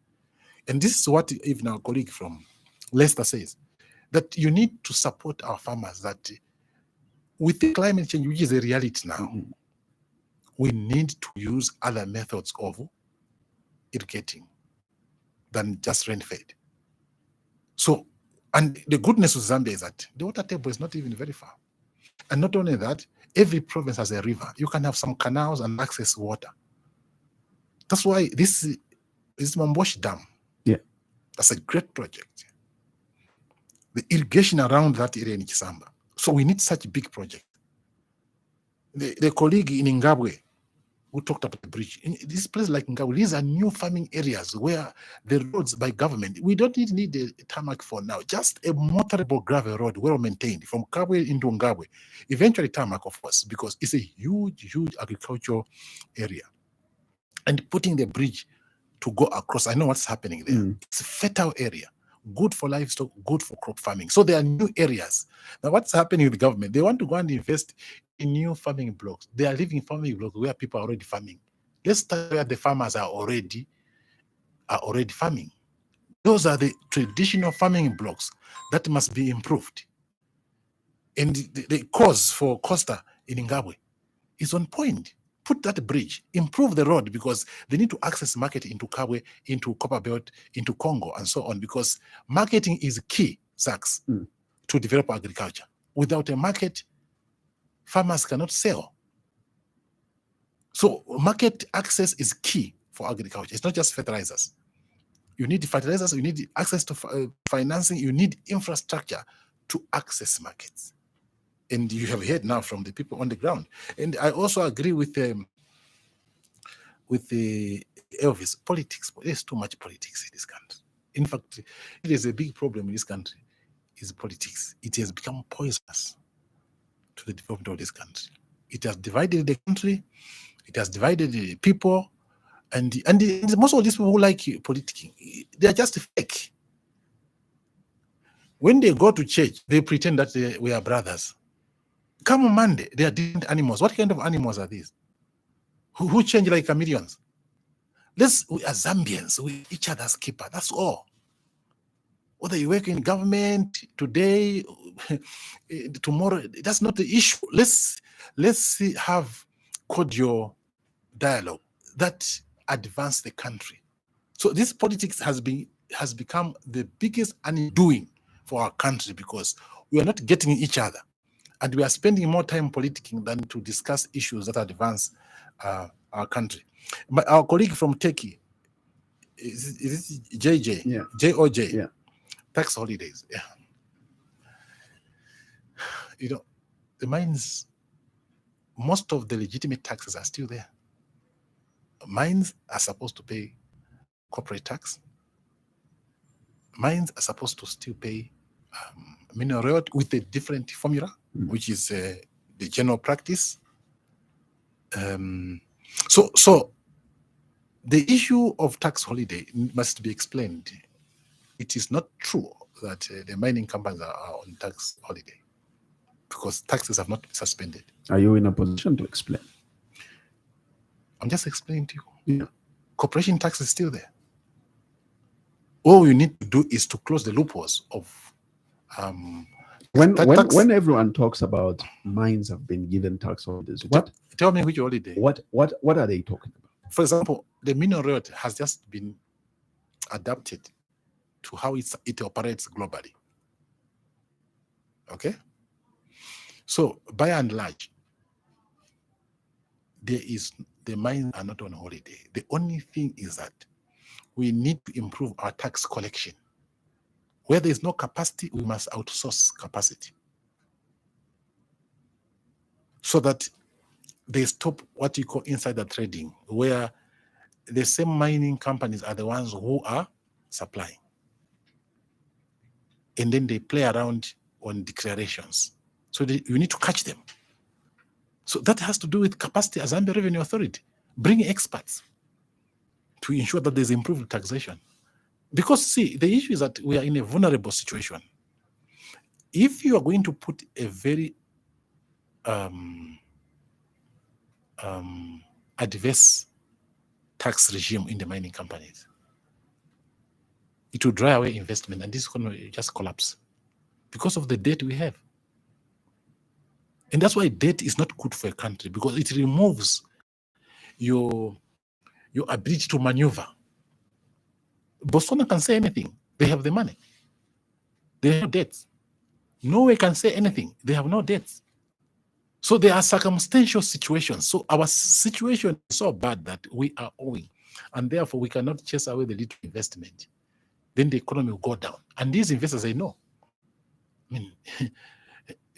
And this is what even our colleague from Leicester says, that you need to support our farmers, that with the climate change, which is a reality now, we need to use other methods of irrigating than just rain-fed. So, and the goodness of Zambia is that the water table is not even very far. And not only that, every province has a river. You can have some canals and access water. That's why this is Mamboshi Dam. Yeah. That's a great project. The irrigation around that area in Kisamba. So we need such a big project. The colleague in Ngabwe who talked about the bridge, in this place like Ngabwe, these are new farming areas where the roads by government, we don't need a tarmac for now, just a motorable gravel road, well maintained, from Kabwe into Ngabwe. Eventually tarmac, of course, because it's a huge agricultural area. And putting the bridge to go across, I know what's happening there. It's a fertile area good for livestock, good for crop farming. So there are new areas. Now, what's happening with the government? They want to go and invest in new farming blocks. They are living farming blocks where people are already farming. Let's start where the farmers are already farming. Those are the traditional farming blocks that must be improved. And the cause for Costa in Ngabwe is on point. Put that bridge, improve the road, because they need to access market into Kabwe, into Copperbelt, into Congo, and so on, because marketing is key, Zachs, to develop agriculture. Without a market, farmers cannot sell. So market access is key for agriculture. It's not just fertilizers. You need fertilizers, you need access to financing, you need infrastructure to access markets. And you have heard now from the people on the ground. And I also agree with the Elvis, politics. There's too much politics in this country. In fact, it is a big problem in this country, is politics. It has become poisonous to the development of this country. It has divided the country, it has divided the people, and most of these people who like politicking, they are just fake. When they go to church, they pretend that we are brothers. Come on Monday, they are different animals. What kind of animals are these? Who change like chameleons? We are Zambians, we each other's keeper. That's all. Whether you work in government today, tomorrow, that's not the issue. Let's have cordial dialogue that advance the country. So this politics has become the biggest undoing for our country, because we are not getting each other. And we are spending more time politicking than to discuss issues that advance our country. Our colleague from Turkey, is it JJ? Yeah. JOJ. Yeah. Tax holidays. Yeah. You know, the mines, most of the legitimate taxes are still there. Mines are supposed to pay corporate tax. Mines are supposed to still pay mineral royalty with a different formula, which is the general practice. So the issue of tax holiday must be explained. It is not true that the mining companies are on tax holiday, because taxes have not been suspended. Are you in a position to explain? I'm just explaining to you. Yeah. Corporation tax is still there. All you need to do is to close the loopholes of when everyone talks about mines have been given tax holidays, tell me which holiday. What are they talking about? For example, the mineral royalty has just been adapted to how it operates globally. Okay? So by and large, the mines are not on holiday. The only thing is that we need to improve our tax collection. Where there is no capacity, we must outsource capacity, so that they stop what you call insider trading, where the same mining companies are the ones who are supplying. And then they play around on declarations. So you need to catch them. So that has to do with capacity as Zambia Revenue Authority. Bring experts to ensure that there's improved taxation. Because, see, the issue is that we are in a vulnerable situation. If you are going to put a very adverse tax regime in the mining companies, it will dry away investment, and this is going to just collapse because of the debt we have. And that's why debt is not good for a country, because it removes your ability to maneuver. Botswana can say anything. They have the money. They have no debts. Norway can say anything. They have no debts. So there are circumstantial situations. So our situation is so bad that we are owing, and therefore we cannot chase away the little investment. Then the economy will go down. And these investors, they know. I mean,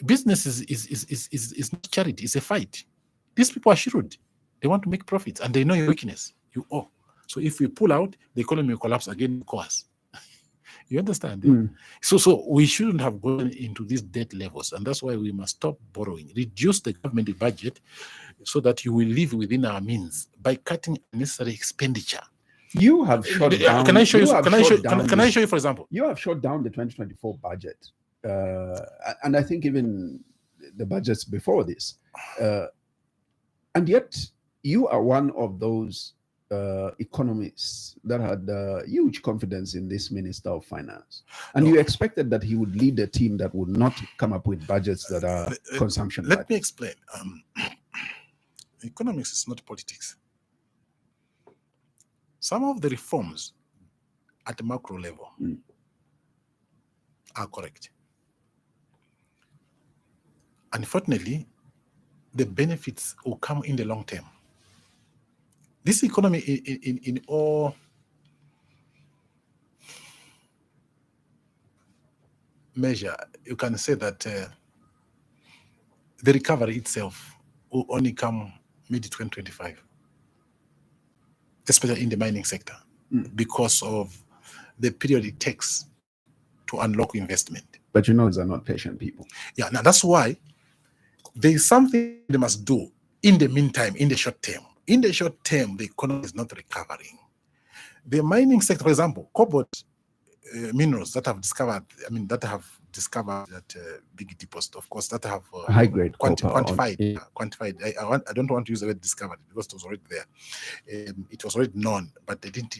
business is not charity, it's a fight. These people are shrewd. They want to make profits, and they know your weakness. You owe. So if we pull out, the economy will collapse again, of course. You understand? So we shouldn't have gone into these debt levels, and that's why we must stop borrowing, reduce the government budget, so that you will live within our means by cutting unnecessary expenditure. You have shut down. Can I show you? Can I I show you, for example? You have shut down the 2024 budget, and I think even the budgets before this, and yet you are one of those economists that had huge confidence in this Minister of Finance, and you expected that he would lead a team that would not come up with budgets that are consumption. Let me explain. Economics is not politics. Some of the reforms at the macro level are correct. Unfortunately, the benefits will come in the long term. This economy in all measure, you can say that the recovery itself will only come mid-2025, especially in the mining sector, because of the period it takes to unlock investment. But these are not patient people. Yeah, now that's why there is something they must do in the meantime, in the short term. In the short term, the economy is not recovering. The mining sector, for example, cobalt minerals that have discovered, that big deposit, of course, that have high grade quantified. I don't want to use the word discovered because it was already there. It was already known, but they didn't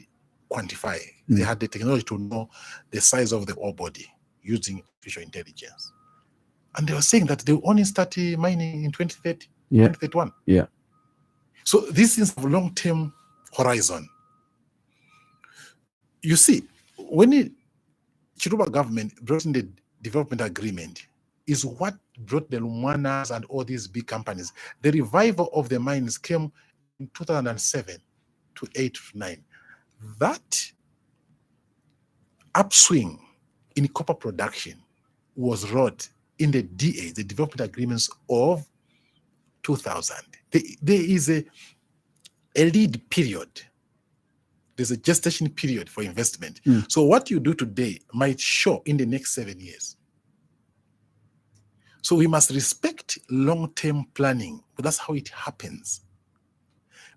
quantify. They had the technology to know the size of the ore body using artificial intelligence. And they were saying that they will only start mining in 2030, 2031. Yeah. So this is a long-term horizon. You see, when the Chiluba government brought in the development agreement, is what brought the Lumwanas and all these big companies. The revival of the mines came in 2007 to 8 to 9. That upswing in copper production was wrought in the DA, the development agreements of 2000. There is a lead period. There's a gestation period for investment. So what you do today might show in the next 7 years. So we must respect long-term planning, but that's how it happens.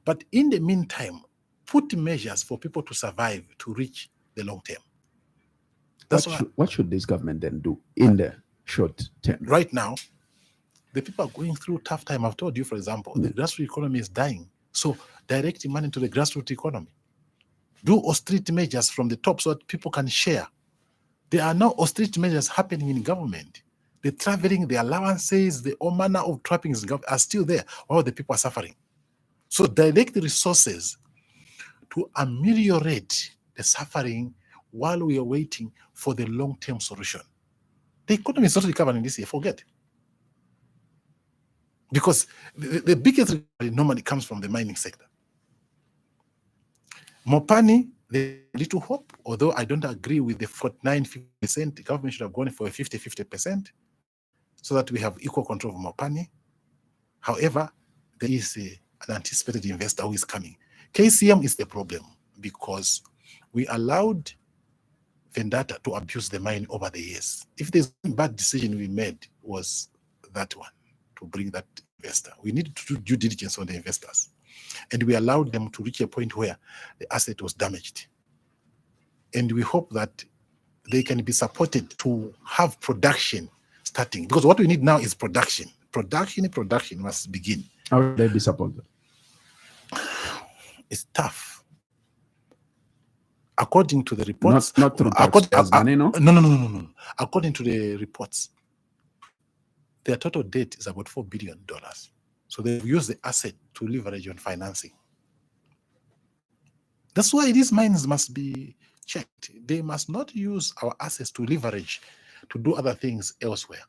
But in the meantime, put measures for people to survive, to reach the long term. What should this government then do in the short term? Right now, the people are going through tough time. I've told you, for example, the grassroots economy is dying. So directing money to the grassroots economy. Do austerity measures from the top so that people can share. There are now austerity measures happening in government. The traveling, the allowances, the all manner of trappings are still there while the people are suffering. So direct the resources to ameliorate the suffering while we are waiting for the long-term solution. The economy is not recovering this year, forget. Because the biggest recovery normally comes from the mining sector. Mopani, the little hope, although I don't agree with the 49-50%, the government should have gone for a 50-50% so that we have equal control of Mopani. However, there is an anticipated investor who is coming. KCM is the problem because we allowed Vendetta to abuse the mine over the years. If there's one bad decision we made was that one, to bring that investor. We needed to do due diligence on the investors. And we allowed them to reach a point where the asset was damaged. And we hope that they can be supported to have production starting. Because what we need now is production. Production must begin. How will they be supported? It's tough. According to the reports, not through taxpayers' money, no? No. According to the reports, their total debt is about $4 billion. So they've used the asset to leverage on financing. That's why these mines must be checked. They must not use our assets to leverage to do other things elsewhere.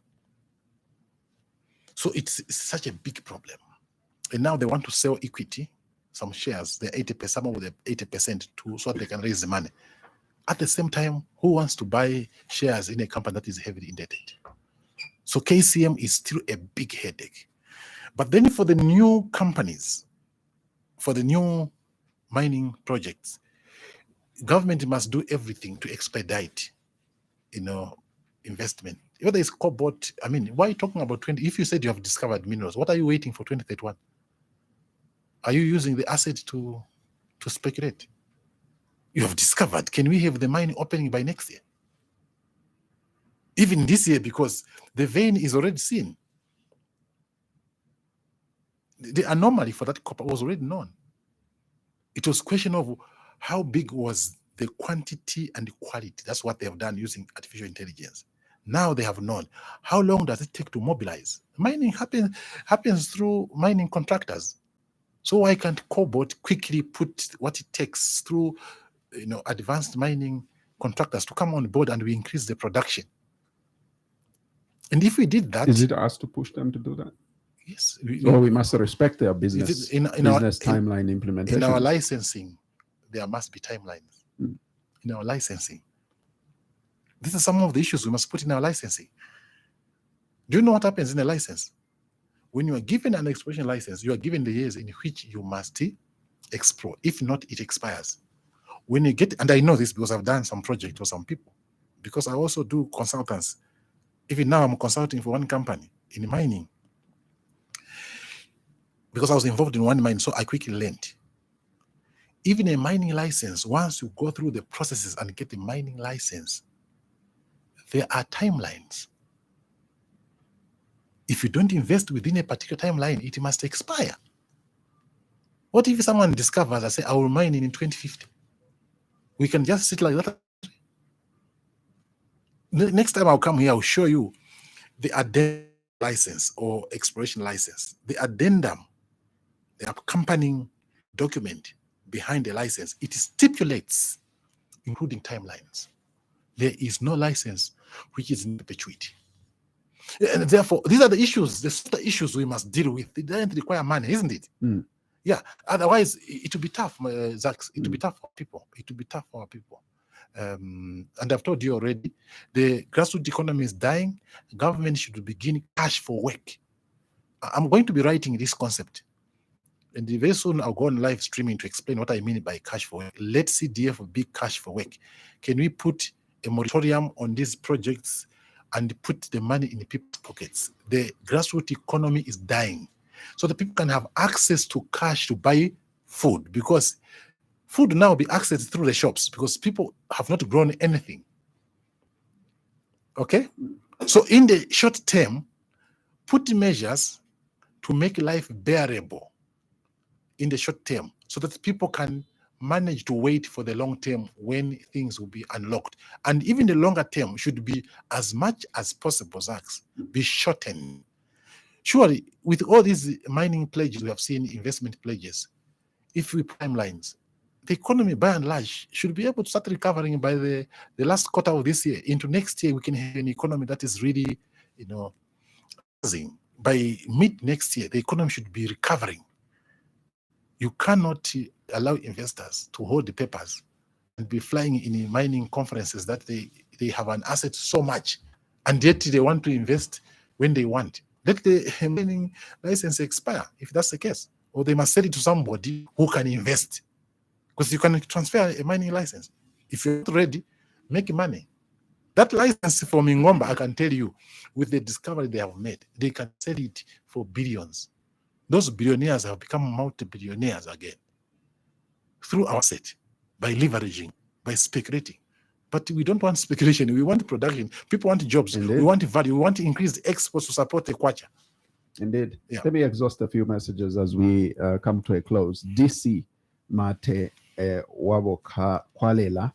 So it's such a big problem. And now they want to sell equity, some shares, the 80%, some of the 80% too, so that they can raise the money. At the same time, who wants to buy shares in a company that is heavily indebted? So KCM is still a big headache. But then for the new companies, for the new mining projects, government must do everything to expedite, investment. Whether it's cobalt, why are you talking about 20? If you said you have discovered minerals, what are you waiting for 2031? Are you using the asset to speculate? you have discovered, can we have the mine opening by next year? Even this year, because the vein is already seen. The anomaly for that copper was already known. It was a question of how big was the quantity and the quality. That's what they have done using artificial intelligence. Now they have known. How long does it take to mobilize? Mining happens through mining contractors. So why can't Cobalt quickly put what it takes through advanced mining contractors to come on board, and we increase the production? And if we did that, is it us to push them to do that? Yes. We must respect their business timeline implementation. In our licensing, there must be timelines. In our licensing. These are some of the issues we must put in our licensing. Do you know what happens in a license? When you are given an exploration license, you are given the years in which you must explore. If not, it expires. When you get, and I know this because I've done some project for some people, because I also do consultants. Even now I'm consulting for one company in mining, because I was involved in one mine, so I quickly learned. Even a mining license, once you go through the processes and get the mining license, there are timelines. If you don't invest within a particular timeline, it must expire. What if someone discovers, I say, I will mine in 2050? We can just sit like that. Next time I'll come here, I'll show you the addendum license or exploration license. The addendum, the accompanying document behind the license, it stipulates, including timelines. There is no license which is in perpetuity. And therefore, these are the issues, the issues we must deal with. It doesn't require money, isn't it? Yeah. Otherwise, it will be tough, Zach. It will be tough for people. It will be tough for our people. And I've told you already, the grassroots economy is dying. Government should begin cash for work. I'm going to be writing this concept. And very soon I'll go on live streaming to explain what I mean by cash for work. Let CDF be cash for work. Can we put a moratorium on these projects and put the money in the people's pockets? The grassroots economy is dying. So the people can have access to cash to buy food, because food now be accessed through the shops because people have not grown anything. Okay? So in the short term, put measures to make life bearable in the short term so that people can manage to wait for the long term when things will be unlocked. And even the longer term should be as much as possible, Zach, be shortened. Surely, with all these mining pledges we have seen, investment pledges, if we timelines, the economy by and large should be able to start recovering by the last quarter of this year. Into next year, we can have an economy that is really, rising. By mid next year, the economy should be recovering. You cannot allow investors to hold the papers and be flying in mining conferences that they have an asset so much, and yet they want to invest when they want. Let the mining license expire if that's the case, or they must sell it to somebody who can invest, because you can transfer a mining license. If you're not ready, make money. That license from Ingomba, I can tell you, with the discovery they have made, they can sell it for billions. Those billionaires have become multi-billionaires again through our asset, by leveraging, by speculating. But we don't want speculation. We want production. People want jobs. Indeed. We want value. We want increased exports to support the kwacha. Indeed. Yeah. Let me exhaust a few messages as we come to a close. DC Mate Wabo Kwalela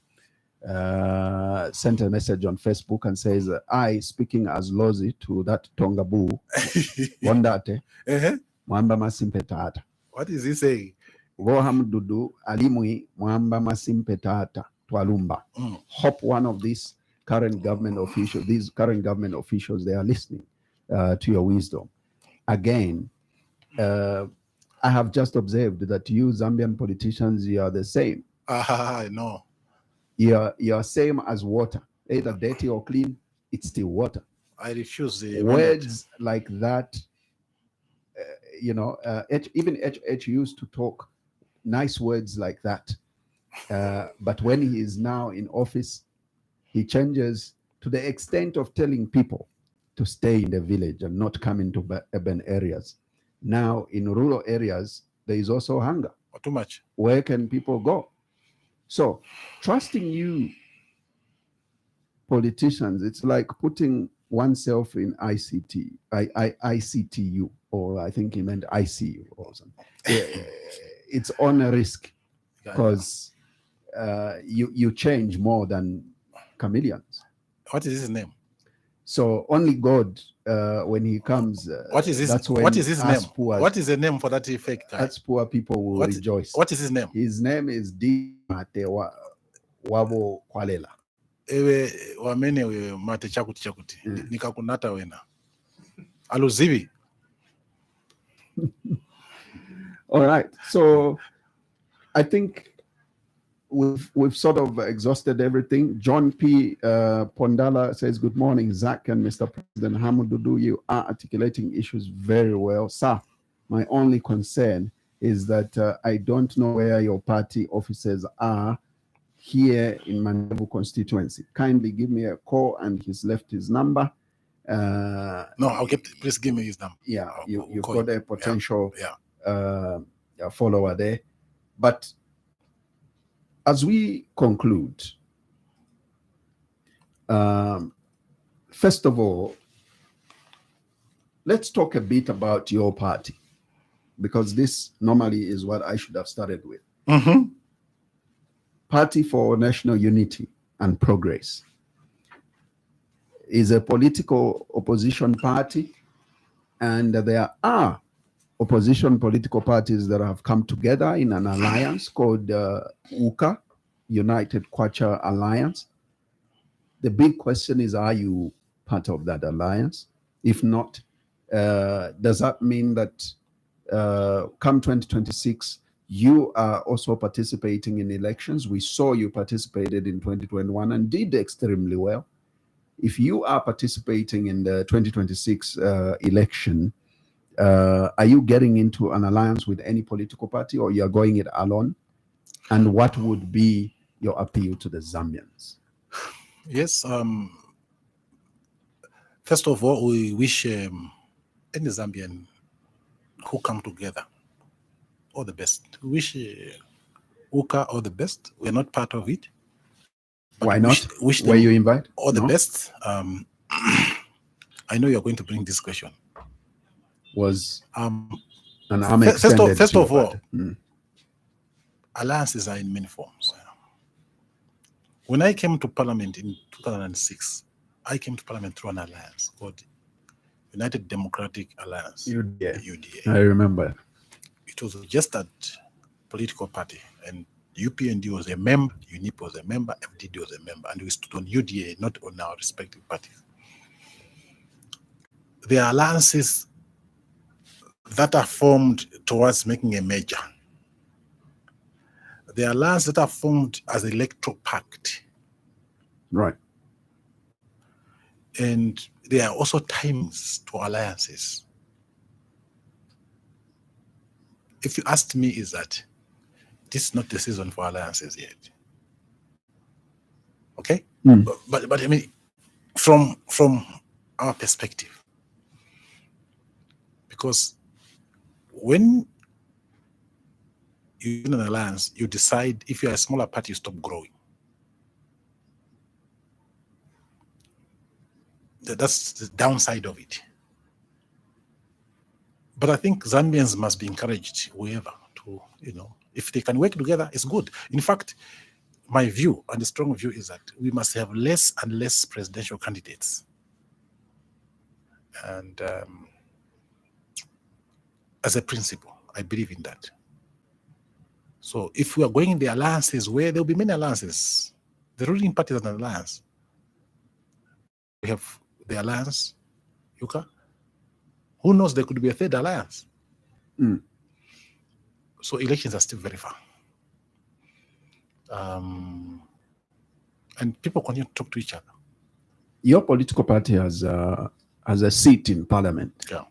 sent a message on Facebook and says, I, speaking as Lozi to that Tongabu, Wandate, Mwamba Masimpetata. What is he saying? Go Hamududu, Alimui, Mwamba Masimpetata, Twalumba. Hope one of these current government officials, they are listening to your wisdom. Again, I have just observed that you Zambian politicians, you are the same. I know. You're same as water, either dirty or clean, it's still water. I refuse the words like that. Even HH used to talk nice words like that. But when he is now in office, he changes to the extent of telling people to stay in the village and not come into urban areas. Now, in rural areas, there is also hunger. Too much. Where can people go? So trusting you politicians, it's like putting oneself in ICTU, or I think he meant ICU or something. It's on a risk because you change more than chameleons. What is his name? So only God, when He comes, What is his? that's when What is his name? Poor, What is the name for that fake guy? That's poor people will rejoice. What is his name? His name is Dimate Wabo Kwalela. Ewe wamene we mate chakuti nikakunata wena aluzivi. All right, so I think we've sort of exhausted everything. John P. Pondala says, good morning, Zach and Mr. President Hamududu. You are articulating issues very well, sir. My only concern is that I don't know where your party officers are here in Mandevu constituency. Kindly give me a call, and he's left his number. No, please give me his number. Yeah, you've got a potential follower there. But as we conclude, first of all, let's talk a bit about your party, because this normally is what I should have started with. Mm-hmm. Party for National Unity and Progress is a political opposition party, and there are opposition political parties that have come together in an alliance called UKA, United Kwacha Alliance. The big question is, are you part of that alliance? If not, does that mean that come 2026, you are also participating in elections? We saw you participated in 2021 and did extremely well. If you are participating in the 2026 election, are you getting into an alliance with any political party, or you are going it alone? And what would be your appeal to the Zambians? Yes. First of all, we wish any Zambian who come together all the best. We wish UKA all the best. We're not part of it. Why not? Wish Were you invited? All the best. I know you're going to bring this question. Was an arm extended? First of all, Mm. alliances are in many forms. When I came to Parliament in 2006, I came to Parliament through an alliance called United Democratic Alliance. UDA. I remember. It was just that political party, and UPND was a member, UNIP was a member, FDD was a member, and we stood on UDA, not on our respective parties. The alliances that are formed towards making a merger, the alliances that are formed as electoral pact. Right. And there are also times to alliances. If you asked me, is that this is not the season for alliances yet. Okay? Mm. But I mean, from our perspective, because when you're in an alliance, you decide if you're a smaller party, you stop growing. That's the downside of it. But I think Zambians must be encouraged, whoever, to, if they can work together, it's good. In fact, my view, and the strong view, is that we must have less and less presidential candidates. And as a principle, I believe in that. So if we are going in the alliances where there will be many alliances, the ruling party is an alliance. We have the alliance, UKA. Who knows, there could be a third alliance. Mm. So elections are still very far. And people continue to talk to each other. Your political party has a seat in parliament. Yeah.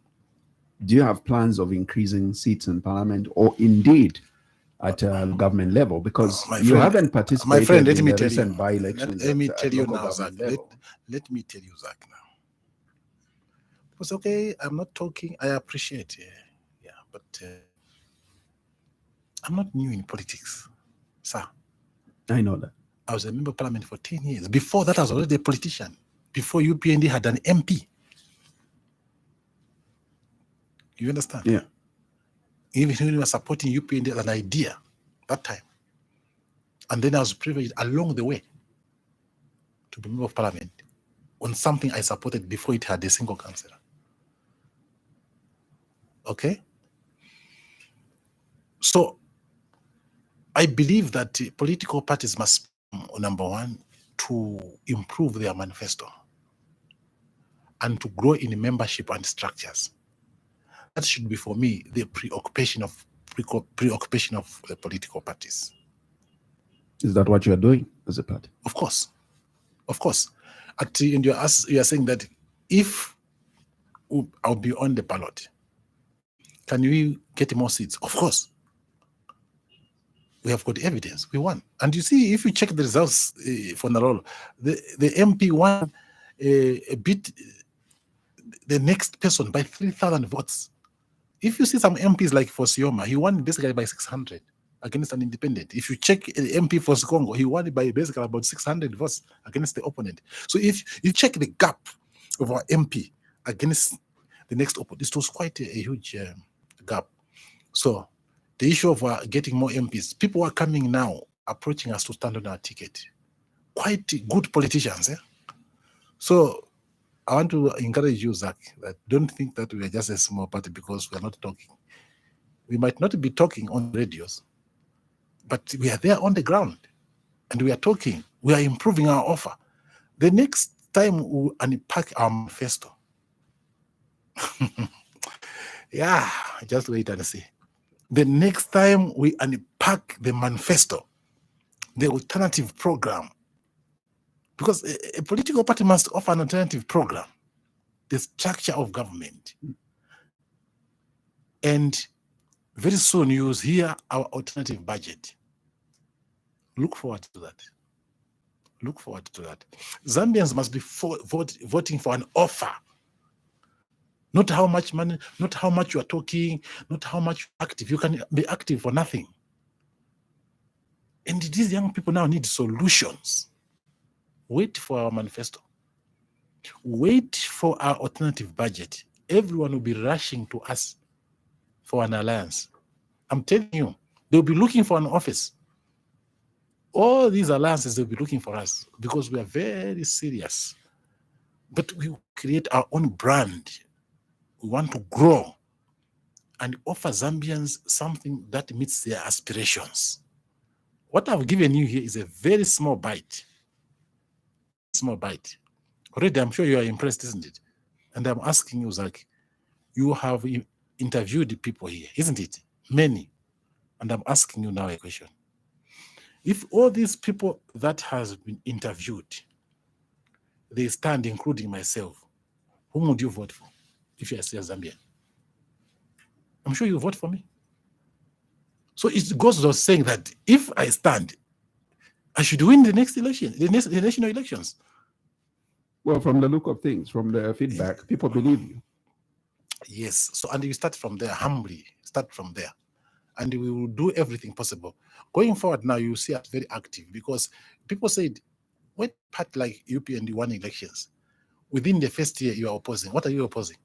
Do you have plans of increasing seats in parliament, or indeed at government level? Because you haven't participated in the recent by-elections. Let me tell you now, Zach. Let me tell you, Zach, now. It's okay, I'm not talking, I appreciate it. Yeah, but I'm not new in politics, sir. I know that. I was a member of parliament for 10 years. Before that, I was already a politician. Before UPND had an MP. You understand? Yeah. Even when we were supporting UPND as an idea that time. And then I was privileged along the way to be member of parliament on something I supported before it had a single councillor. Okay? So I believe that political parties must, number one, to improve their manifesto and to grow in membership and structures. That should be, for me, the preoccupation of the political parties. Is that what you are doing as a party? Of course. And you are saying that if I'll be on the ballot, can we get more seats? Of course. We have got evidence. We won. And you see, if you check the results for Narolo, the MP won a bit the next person by 3,000 votes. If you see some MPs like for Sioma, he won basically by 600 against an independent. If you check the MP for Congo, he won by basically about 600 votes against the opponent. So if you check the gap of our MP against the next opponent, this was quite a huge gap. So the issue of getting more MPs, people are coming now, approaching us to stand on our ticket. Quite good politicians. So I want to encourage you, Zach, that don't think that we are just a small party because we are not talking. We might not be talking on radios, but we are there on the ground and we are talking. We are improving our offer. The next time we unpack our manifesto, yeah, just wait and see. The next time we unpack the manifesto, the alternative program, because a political party must offer an alternative program, the structure of government. And very soon you will hear our alternative budget. Look forward to that. Look forward to that. Zambians must be voting for an offer. Not how much money, not how much you are talking, not how much you're active. You can be active for nothing. And these young people now need solutions. Wait for our manifesto. Wait for our alternative budget. Everyone will be rushing to us for an alliance. I'm telling you, they'll be looking for an office. All these alliances, they'll be looking for us because we are very serious. But we create our own brand. We want to grow and offer Zambians something that meets their aspirations. What I've given you here is a very small bite. Small bite. Already, I'm sure you are impressed, isn't it? And I'm asking you, Zach, you have interviewed the people here, isn't it? Many. And I'm asking you now a question. If all these people that has been interviewed, they stand, including myself, whom would you vote for if you're a Zambian? I'm sure you vote for me. So it goes without saying that if I stand, I should win the next election, the national elections. Well, from the look of things, from the feedback, people believe you. Yes. So, and you start from there, humbly, start from there. And we will do everything possible. Going forward now, you see us very active because people said, when part like UPND won elections, within the first year you are opposing. What are you opposing?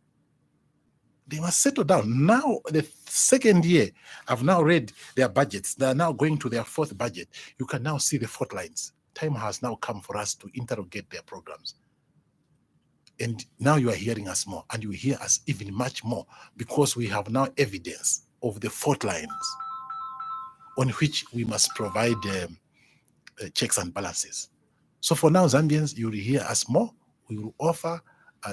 They must settle down. Now, the second year, I've now read their budgets. They are now going to their fourth budget. You can now see the fault lines. Time has now come for us to interrogate their programs. And now you are hearing us more, and you hear us even much more because we have now evidence of the fault lines on which we must provide checks and balances. So for now, Zambians, you will hear us more. We will offer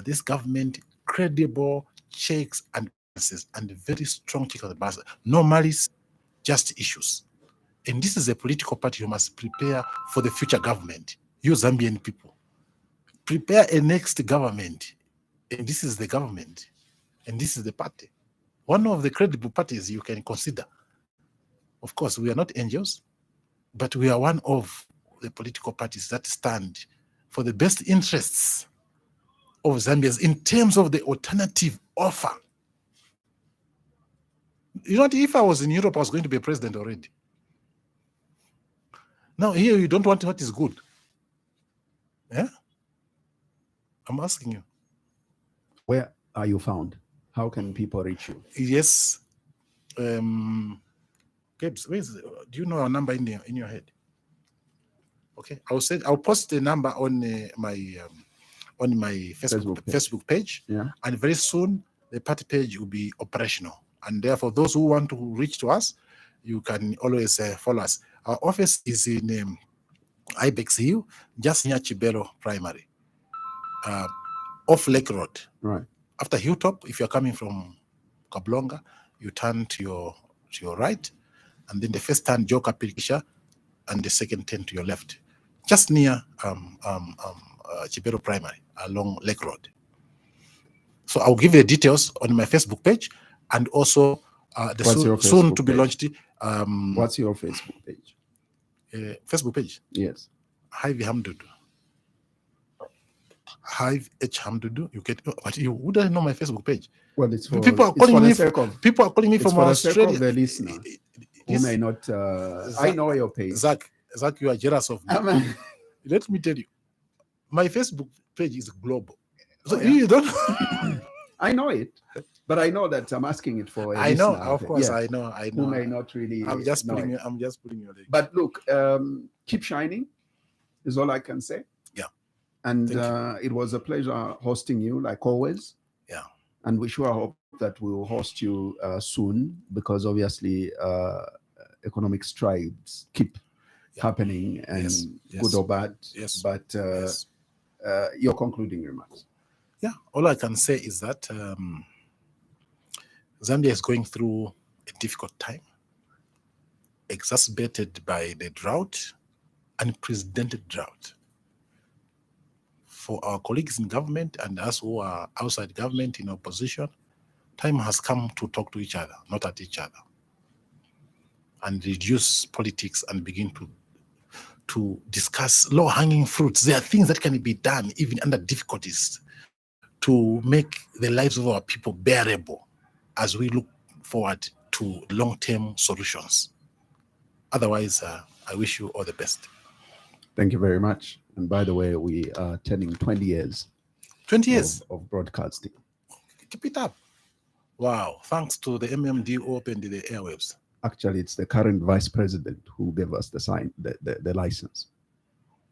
this government credible checks and balances and very strong checks and balances. No malice, just issues. And this is a political party who must prepare for the future government. You Zambian people, prepare a next government. And this is the government. And this is the party. One of the credible parties you can consider. Of course, we are not angels, but we are one of the political parties that stand for the best interests of Zambians in terms of the alternative offer. You know, if I was in Europe, I was going to be a president already. Now here you don't want what is good. Yeah? I'm asking you. Where are you found? How can people reach you? Yes. Gibbs, do you know our number in your head? Okay, I'll post the number on my Facebook page. Yeah. And very soon the party page will be operational. And therefore, those who want to reach to us, you can always follow us. Our office is in Ibex Hill, just near Chibero Primary, off Lake Road. Right. After Hilltop, if you're coming from Kablonga, you turn to your right, and then the first turn Joka Pirikisha, and the second turn to your left, just near Chibero Primary along Lake Road. So I'll give you the details on my Facebook page, and also soon to be launched. What's your Facebook page? Facebook page? Yes. Highvie Hamududu. Hive H Hamududu. You get, but you wouldn't know my Facebook page. Well, it's for people are calling me. People are calling me from Australia. For the listener who may not. I know your page. Zach, you are jealous of me. Let me tell you, my Facebook page is global. So you don't. I know it, but I know that I'm asking it for. I know, of course, yeah. I know. Who may not really. I'm just putting you. But look, keep shining, is all I can say. Yeah. And it was a pleasure hosting you, like always. Yeah. And we sure hope that we will host you soon, because obviously economic strides keep happening, and good or bad. Yes. But your concluding remarks. Yeah. All I can say is that Zambia is going through a difficult time, exacerbated by the drought, unprecedented drought. For our colleagues in government and us who are outside government in opposition, time has come to talk to each other, not at each other, and reduce politics and begin to discuss low-hanging fruits. There are things that can be done even under difficulties to make the lives of our people bearable as we look forward to long-term solutions. Otherwise, I wish you all the best. Thank you very much. And by the way, we are turning 20 years. 20 years of broadcasting. Keep it up. Wow. Thanks to the MMD who opened the airwaves. Actually, it's the current vice president who gave us the license.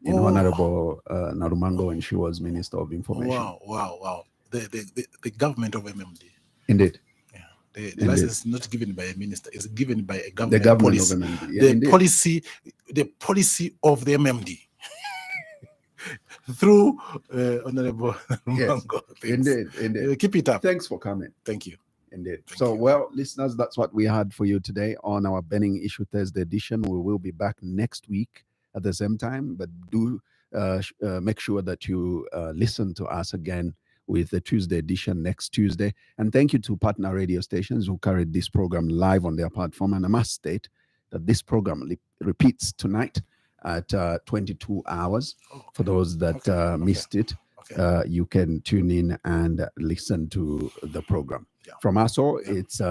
Honorable Narumango, when she was Minister of Information. Wow. The government of MMD. Indeed. Yeah. The license is not given by a minister, it's given by a government, the government policy. Of MMD. Yeah, the policy of the MMD. Through Honorable Narumango. Yes. Indeed. Keep it up. Thanks for coming. Thank you. Indeed. Well, listeners, that's what we had for you today on our Burning Issue Thursday edition. We will be back next week at the same time, but do make sure that you listen to us again with the Tuesday edition next Tuesday. And thank you to partner radio stations who carried this program live on their platform. And I must state that this program repeats tonight at 22 hours. For those that missed it, you can tune in and listen to the program. Yeah. From us all, it's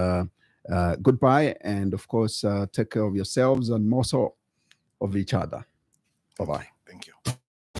goodbye, and of course, take care of yourselves and more so of each other. Bye-bye. Thank you.